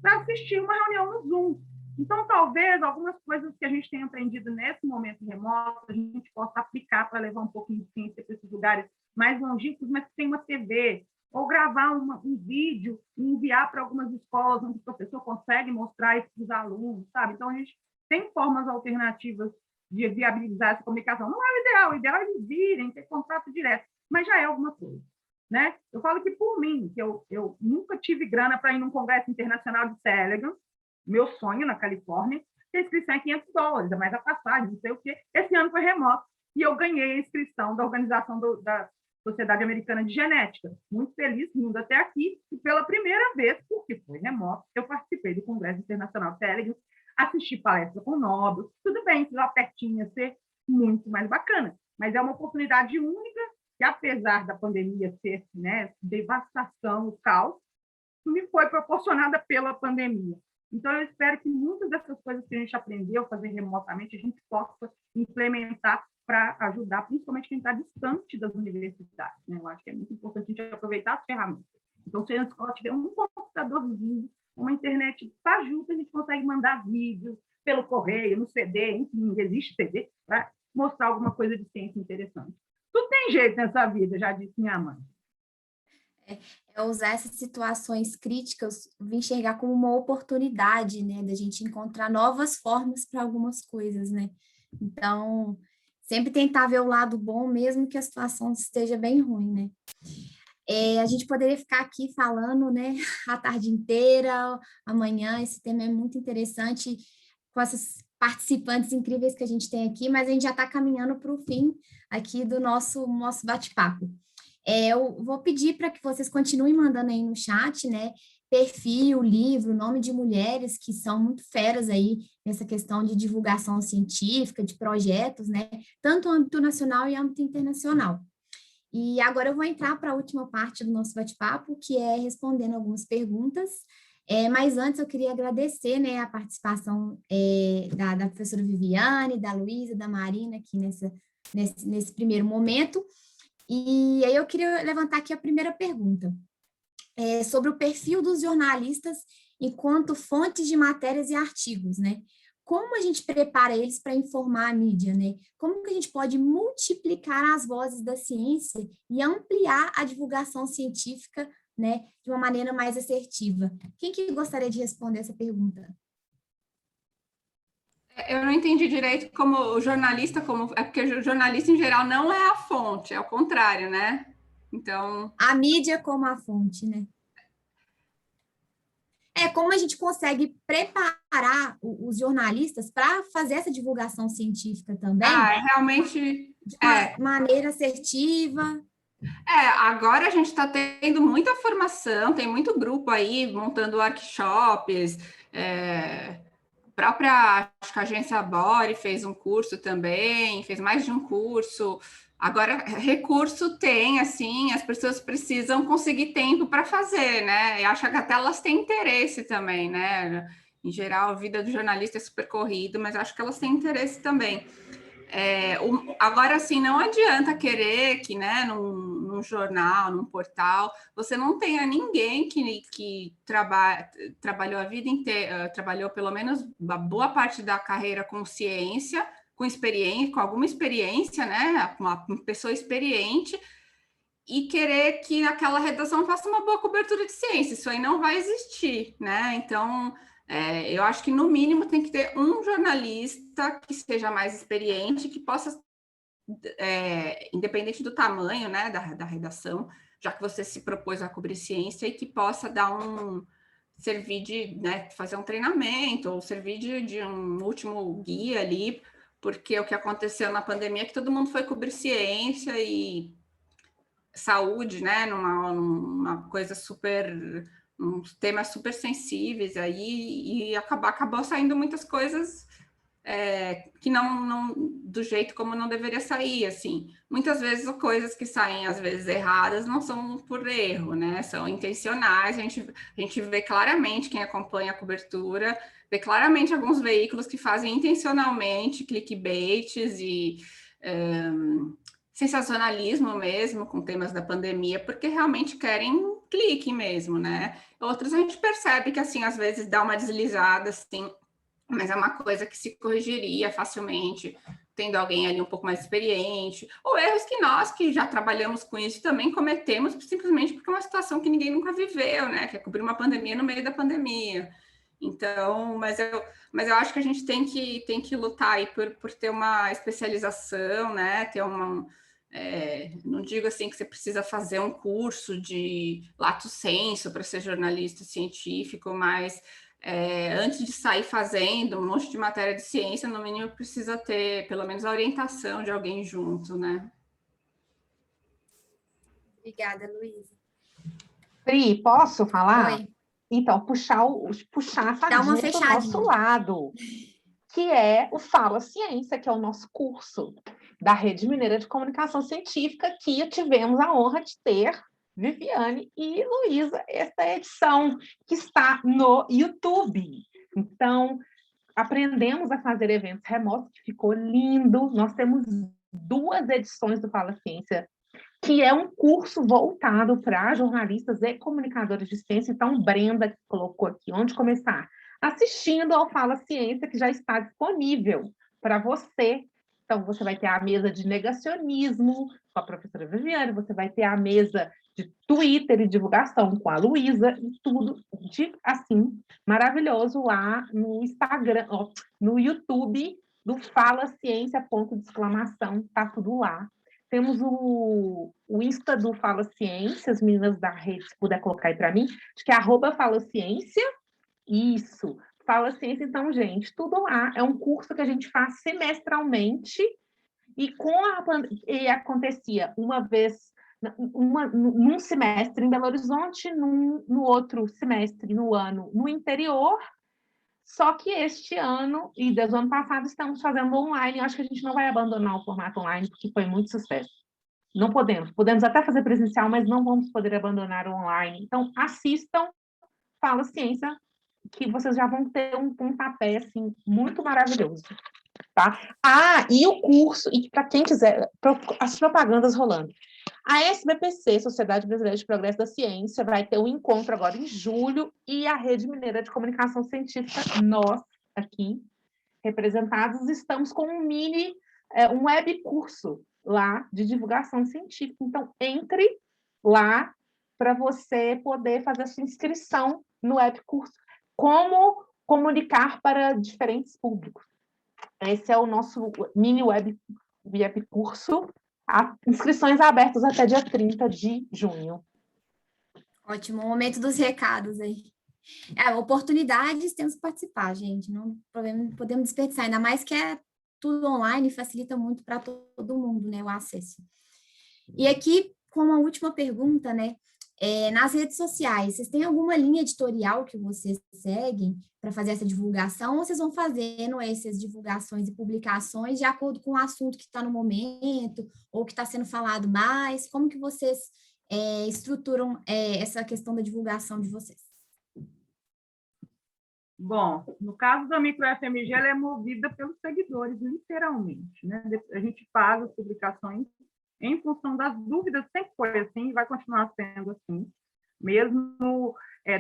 para assistir uma reunião no Zoom. Então, talvez algumas coisas que a gente tenha aprendido nesse momento remoto, a gente possa aplicar para levar um pouquinho de ciência para esses lugares mais longínquos, mas que tem uma TV, ou gravar um vídeo e enviar para algumas escolas onde o professor consegue mostrar isso para os alunos, sabe? Então, a gente tem formas alternativas de viabilizar essa comunicação. Não é o ideal é eles virem, ter contato direto, mas já é alguma coisa, né? Eu falo que, por mim, que eu nunca tive grana para ir num congresso internacional de Telegram, meu sonho na Califórnia, a inscrição é $500, mais a passagem, não sei o quê. Esse ano foi remoto, e eu ganhei a inscrição da organização da Sociedade Americana de Genética. Muito feliz, vindo até aqui, e pela primeira vez, porque foi remoto, eu participei do Congresso Internacional Telegram, assisti palestra com Nobel, tudo bem, lá pertinho ia ser muito mais bacana, mas é uma oportunidade única que, apesar da pandemia ser, né, devastação, o caos, me foi proporcionada pela pandemia. Então, eu espero que muitas dessas coisas que a gente aprendeu a fazer remotamente, a gente possa implementar para ajudar, principalmente quem está distante das universidades, né? Eu acho que é muito importante a gente aproveitar as ferramentas. Então, se a escola tiver um computadorzinho, uma internet fajuta, a gente consegue mandar vídeos pelo correio, no CD, enfim, existe CD, para mostrar alguma coisa de ciência interessante. Tudo tem jeito nessa vida, já disse minha mãe.
É usar essas situações críticas, enxergar como uma oportunidade, né, da gente encontrar novas formas para algumas coisas, né? Então, sempre tentar ver o lado bom, mesmo que a situação esteja bem ruim, né? A gente poderia ficar aqui falando, né, a tarde inteira, amanhã, esse tema é muito interessante, com essas participantes incríveis que a gente tem aqui, mas a gente já está caminhando para o fim aqui do nosso bate-papo. Eu vou pedir para que vocês continuem mandando aí no chat, né, perfil, livro, nome de mulheres que são muito feras aí nessa questão de divulgação científica, de projetos, né, tanto no âmbito nacional e âmbito internacional. E agora eu vou entrar para a última parte do nosso bate-papo, que é respondendo algumas perguntas, mas antes eu queria agradecer, né, a participação da professora Viviane, da Luísa, da Marina aqui nesse primeiro momento. E aí eu queria levantar aqui a primeira pergunta, sobre o perfil dos jornalistas enquanto fontes de matérias e artigos, né? Como a gente prepara eles para informar a mídia, né? Como que a gente pode multiplicar as vozes da ciência e ampliar a divulgação científica, né, de uma maneira mais assertiva? Quem que gostaria de responder essa pergunta?
Eu não entendi direito como o jornalista, é porque o jornalista em geral não é a fonte, é o contrário, né? Então...
A mídia como a fonte, né? Como a gente consegue preparar os jornalistas para fazer essa divulgação científica também?
Realmente...
De uma maneira assertiva.
Agora a gente está tendo muita formação, tem muito grupo aí montando workshops, a própria, acho que a agência Bore fez um curso também, fez mais de um curso. Agora, recurso tem, assim, as pessoas precisam conseguir tempo para fazer, né? E acho que até elas têm interesse também, né? Em geral, a vida do jornalista é super corrida, mas acho que elas têm interesse também. Agora, assim, não adianta querer que, né, num jornal, num portal, você não tenha ninguém que trabalhou a vida inteira, trabalhou pelo menos uma boa parte da carreira com ciência, com experiência, com alguma experiência, né, uma pessoa experiente, e querer que aquela redação faça uma boa cobertura de ciência. Isso aí não vai existir, né? Então... eu acho que, no mínimo, tem que ter um jornalista que seja mais experiente, que possa, independente do tamanho, né, da redação, já que você se propôs a cobrir ciência, e que possa servir de, né, fazer um treinamento, ou servir de um último guia ali, porque o que aconteceu na pandemia é que todo mundo foi cobrir ciência e saúde, né, numa coisa super... uns temas super sensíveis aí, e acabou saindo muitas coisas que não do jeito como não deveria sair, assim. Muitas vezes coisas que saem, às vezes, erradas, não são por erro, né? São intencionais, a gente vê claramente, quem acompanha a cobertura, vê claramente alguns veículos que fazem intencionalmente clickbaits e sensacionalismo mesmo com temas da pandemia, porque realmente querem clique mesmo, né? Outros a gente percebe que, assim, às vezes dá uma deslizada, assim, mas é uma coisa que se corrigiria facilmente, tendo alguém ali um pouco mais experiente, ou erros que nós, que já trabalhamos com isso, também cometemos, simplesmente porque é uma situação que ninguém nunca viveu, né? Que é cobrir uma pandemia no meio da pandemia. Então, mas eu acho que a gente tem que lutar aí por ter uma especialização, né? Ter uma... não digo assim que você precisa fazer um curso de lato sensu para ser jornalista científico, mas antes de sair fazendo um monte de matéria de ciência, no mínimo precisa ter pelo menos a orientação de alguém junto, né?
Obrigada, Luísa.
Pri, posso falar?
Oi.
Então, puxar a
Dá uma
sardinha para o nosso
fechadinha.
lado, que é o Fala Ciência, que é o nosso curso da Rede Mineira de Comunicação Científica, que tivemos a honra de ter Viviane e Luísa, esta edição, que está no YouTube. Então, aprendemos a fazer eventos remotos, que ficou lindo. Nós temos 2 edições do Fala Ciência, que é um curso voltado para jornalistas e comunicadores de ciência. Então, Brenda colocou aqui onde começar. Assistindo ao Fala Ciência, que já está disponível para você. Então, você vai ter a mesa de negacionismo com a professora Viviane, você vai ter a mesa de Twitter e divulgação com a Luísa, e tudo assim, maravilhoso lá no Instagram, no YouTube do Fala Ciência, ponto de exclamação, tá tudo lá. Temos o Insta do Fala Ciência, as meninas da rede, se puder colocar aí para mim, acho que é @FalaCiência, isso, Fala Ciência. Então, gente, tudo lá, é um curso que a gente faz semestralmente, e acontecia uma vez, num semestre em Belo Horizonte, no outro semestre, no ano, no interior. Só que este ano, e desde o ano passado, estamos fazendo online. Eu acho que a gente não vai abandonar o formato online, porque foi muito sucesso. Não podemos. Podemos até fazer presencial, mas não vamos poder abandonar o online. Então, assistam Fala Ciência, que vocês já vão ter um pontapé, assim, muito maravilhoso. Tá? E o curso, e para quem quiser, as propagandas rolando. A SBPC, Sociedade Brasileira de Progresso da Ciência, vai ter um encontro agora em julho, e a Rede Mineira de Comunicação Científica, nós aqui, representados, estamos com um web curso lá de divulgação científica. Então, entre lá para você poder fazer a sua inscrição no web curso. Como comunicar para diferentes públicos. Esse é o nosso mini web curso. Inscrições abertas até dia 30 de junho.
Ótimo, momento dos recados aí. Oportunidades, temos que participar, gente. Não podemos desperdiçar, ainda mais que é tudo online, facilita muito para todo mundo, né, o acesso. E aqui, como a última pergunta, né, nas redes sociais, vocês têm alguma linha editorial que vocês seguem para fazer essa divulgação, ou vocês vão fazendo essas divulgações e publicações de acordo com o assunto que está no momento, ou que está sendo falado mais? Como que vocês estruturam essa questão da divulgação de vocês?
Bom, no caso da MicroFMG, ela é movida pelos seguidores, literalmente, né? A gente faz as publicações em função das dúvidas, sempre foi assim, e vai continuar sendo assim. Mesmo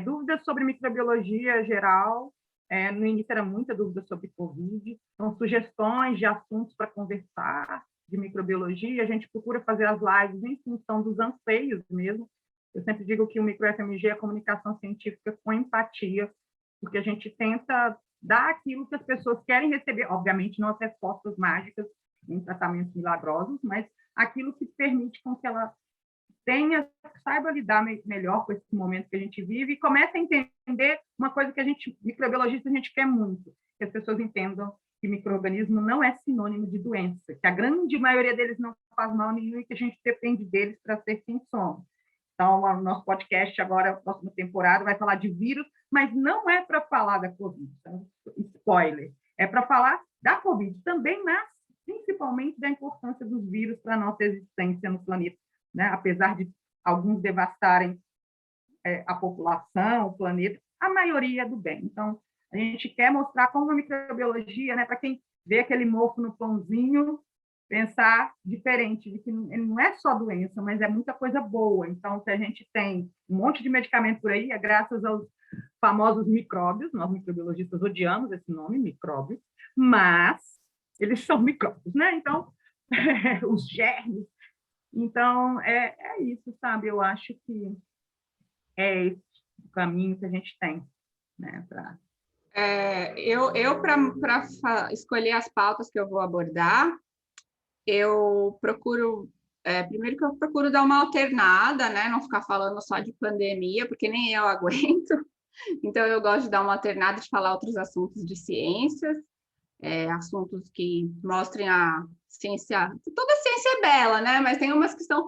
dúvidas sobre microbiologia geral, no início era muita dúvida sobre Covid, então sugestões de assuntos para conversar de microbiologia, a gente procura fazer as lives em função dos anseios mesmo. Eu sempre digo que o MicroFMG é comunicação científica com empatia, porque a gente tenta dar aquilo que as pessoas querem receber, obviamente não as respostas mágicas em tratamentos milagrosos, mas aquilo que permite com que ela saiba lidar melhor com esse momento que a gente vive e comece a entender uma coisa que a gente, microbiologista, a gente quer muito, que as pessoas entendam que micro-organismo não é sinônimo de doença, que a grande maioria deles não faz mal nenhum e que a gente depende deles para ser quem somos. Então, o nosso podcast agora, a próxima temporada, vai falar de vírus, mas não é para falar da Covid. Então, spoiler. para falar da Covid também, mas principalmente da importância dos vírus para a nossa existência no planeta, né? Apesar de alguns devastarem a população, o planeta, a maioria é do bem. Então, a gente quer mostrar como a microbiologia, né, para quem vê aquele mofo no pãozinho, pensar diferente, de que ele não é só doença, mas é muita coisa boa. Então, se a gente tem um monte de medicamento por aí, é graças aos famosos micróbios, nós microbiologistas odiamos esse nome, micróbios, mas eles são micróbios, né? Então, os germes. Então, é isso, sabe? Eu acho que é esse o caminho que a gente tem, né?
Eu para escolher as pautas que eu vou abordar, eu procuro, primeiro que eu procuro dar uma alternada, né? Não ficar falando só de pandemia, porque nem eu aguento. Então, eu gosto de dar uma alternada, de falar outros assuntos de ciências, assuntos que mostrem a ciência. Toda ciência é bela, né? Mas tem umas que são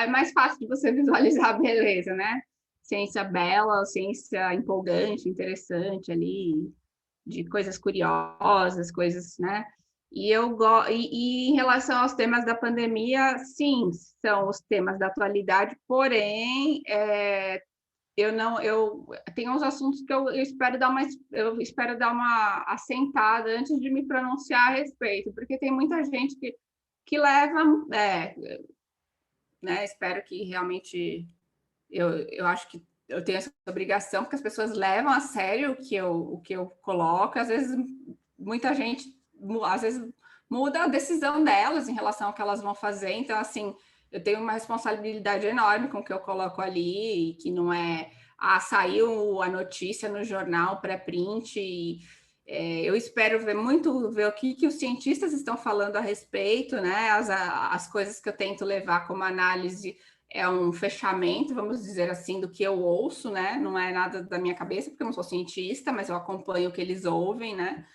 mais fácil de você visualizar a beleza, né? Ciência bela, ciência empolgante, interessante ali, de coisas curiosas, coisas, né? E em relação aos temas da pandemia, sim, são os temas da atualidade, porém, eu tenho uns assuntos que eu espero dar uma assentada antes de me pronunciar a respeito, porque tem muita gente que leva, né? Espero que realmente eu acho que eu tenho essa obrigação, porque as pessoas levam a sério o que eu coloco. Às vezes, muita gente, às vezes, muda a decisão delas em relação ao que elas vão fazer. Então, assim, eu tenho uma responsabilidade enorme com o que eu coloco ali, e que não é, saiu a notícia no jornal pré-print, eu espero ver o que os cientistas estão falando a respeito, né? As coisas que eu tento levar como análise é um fechamento, vamos dizer assim, do que eu ouço, né? Não é nada da minha cabeça, porque eu não sou cientista, mas eu acompanho o que eles ouvem, né?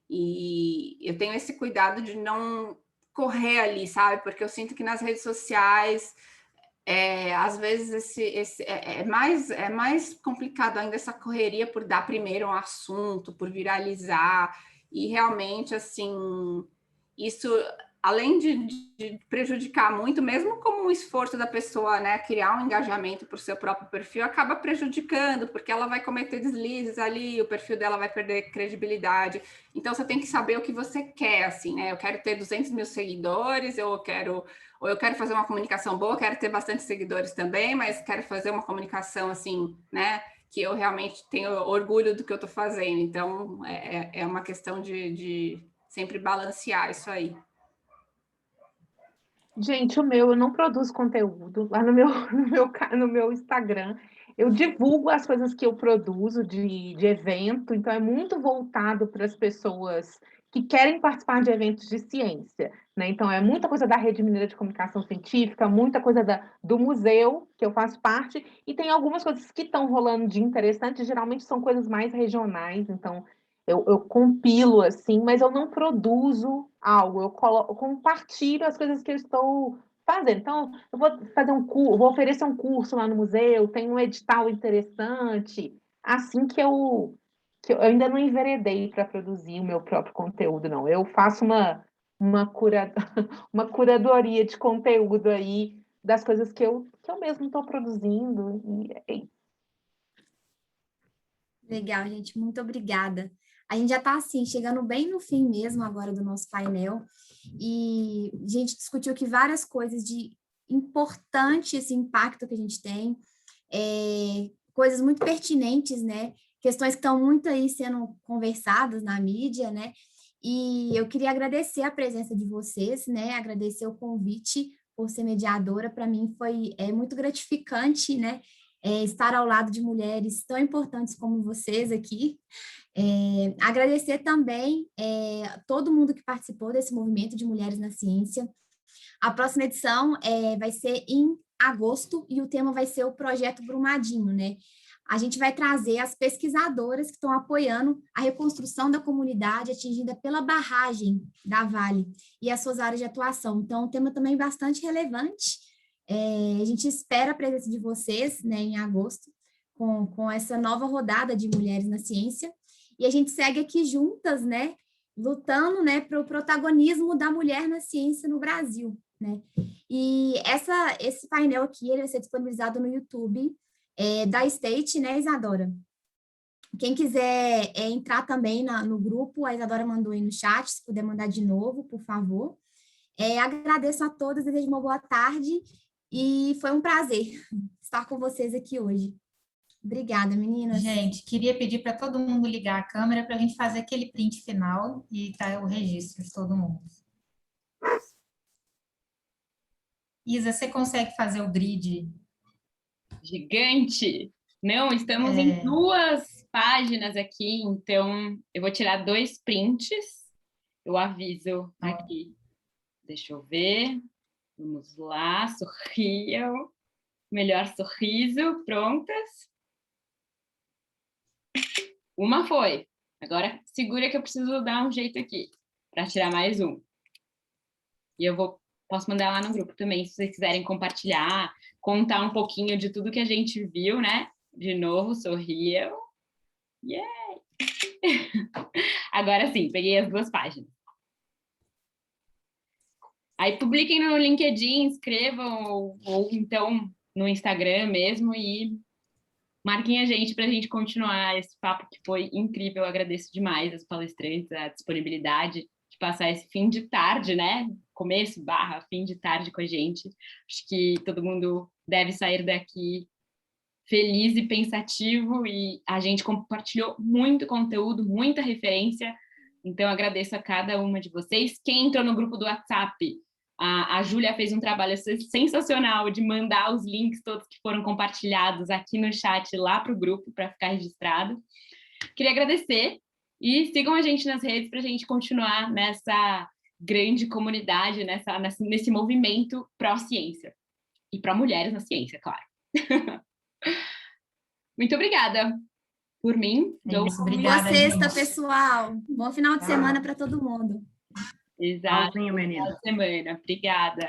E eu tenho esse cuidado de não correr ali, sabe? Porque eu sinto que nas redes sociais, às vezes é mais complicado ainda essa correria por dar primeiro um assunto, por viralizar, e realmente, assim, isso, além de prejudicar muito, mesmo como um esforço da pessoa, né, criar um engajamento para o seu próprio perfil, acaba prejudicando, porque ela vai cometer deslizes ali, o perfil dela vai perder credibilidade. Então, você tem que saber o que você quer, assim, né? Eu quero ter 200 mil seguidores, ou eu quero fazer uma comunicação boa, quero ter bastante seguidores também, mas quero fazer uma comunicação, assim, né, que eu realmente tenho orgulho do que eu estou fazendo. Então, é uma questão de sempre balancear isso aí.
Gente, eu não produzo conteúdo lá no meu Instagram. Eu divulgo as coisas que eu produzo de evento, então é muito voltado para as pessoas que querem participar de eventos de ciência, né? Então é muita coisa da Rede Mineira de Comunicação Científica, muita coisa do museu, que eu faço parte, e tem algumas coisas que estão rolando de interessante, geralmente são coisas mais regionais, então eu compilo assim, mas eu não produzo algo, eu compartilho as coisas que eu estou fazendo. Então, eu vou fazer vou oferecer um curso lá no museu, tem um edital interessante, assim que eu ainda não enveredei para produzir o meu próprio conteúdo, não. Eu faço uma curadoria de conteúdo aí das coisas que eu mesmo estou produzindo.
Legal, gente, muito obrigada. A gente já está, assim, chegando bem no fim mesmo agora do nosso painel, e a gente discutiu aqui várias coisas de importante esse impacto que a gente tem, coisas muito pertinentes, né? Questões que estão muito aí sendo conversadas na mídia, né? E eu queria agradecer a presença de vocês, né? Agradecer o convite por ser mediadora. Para mim foi muito gratificante, né? Estar ao lado de mulheres tão importantes como vocês aqui. Agradecer também todo mundo que participou desse movimento de Mulheres na Ciência. A próxima edição vai ser em agosto e o tema vai ser o Projeto Brumadinho, né? A gente vai trazer as pesquisadoras que estão apoiando a reconstrução da comunidade atingida pela barragem da Vale e as suas áreas de atuação. Então, um tema também bastante relevante. A gente espera a presença de vocês, né, em agosto, com essa nova rodada de Mulheres na Ciência. E a gente segue aqui juntas, né, lutando, né, para o protagonismo da mulher na ciência no Brasil, né? E esse painel aqui, ele vai ser disponibilizado no YouTube da State, né, Isadora? Quem quiser entrar também no grupo, a Isadora mandou aí no chat, se puder mandar de novo, por favor. Agradeço a todos, desejo uma boa tarde e foi um prazer estar com vocês aqui hoje. Obrigada, meninas.
Gente, queria pedir para todo mundo ligar a câmera para a gente fazer aquele print final e tá o registro de todo mundo. Isa, você consegue fazer o grid?
Gigante! Não, estamos em 2 páginas aqui, então eu vou tirar 2 prints. Eu aviso aqui. Deixa eu ver. Vamos lá, sorriam. Melhor sorriso, prontas? Uma foi. Agora segura que eu preciso dar um jeito aqui para tirar mais um. E posso mandar lá no grupo também, se vocês quiserem compartilhar, contar um pouquinho de tudo que a gente viu, né? De novo, sorriam. Yay! Agora sim, peguei as 2 páginas. Aí publiquem no LinkedIn, escrevam, ou então no Instagram mesmo, e marquem a gente para a gente continuar esse papo que foi incrível. Eu agradeço demais as palestrantes, a disponibilidade de passar esse fim de tarde, né? Começo / fim de tarde com a gente. Acho que todo mundo deve sair daqui feliz e pensativo, e a gente compartilhou muito conteúdo, muita referência, então agradeço a cada uma de vocês. Quem entrou no grupo do WhatsApp, a Júlia fez um trabalho sensacional de mandar os links todos que foram compartilhados aqui no chat lá para o grupo, para ficar registrado. Queria agradecer e sigam a gente nas redes para a gente continuar nessa grande comunidade, nesse movimento pró-ciência. E para mulheres na ciência, claro. Muito obrigada por mim.
Obrigada,
boa sexta, pessoal. Bom final de semana para todo mundo.
Exato.
Tchauzinho, menina.
Boa semana. Obrigada.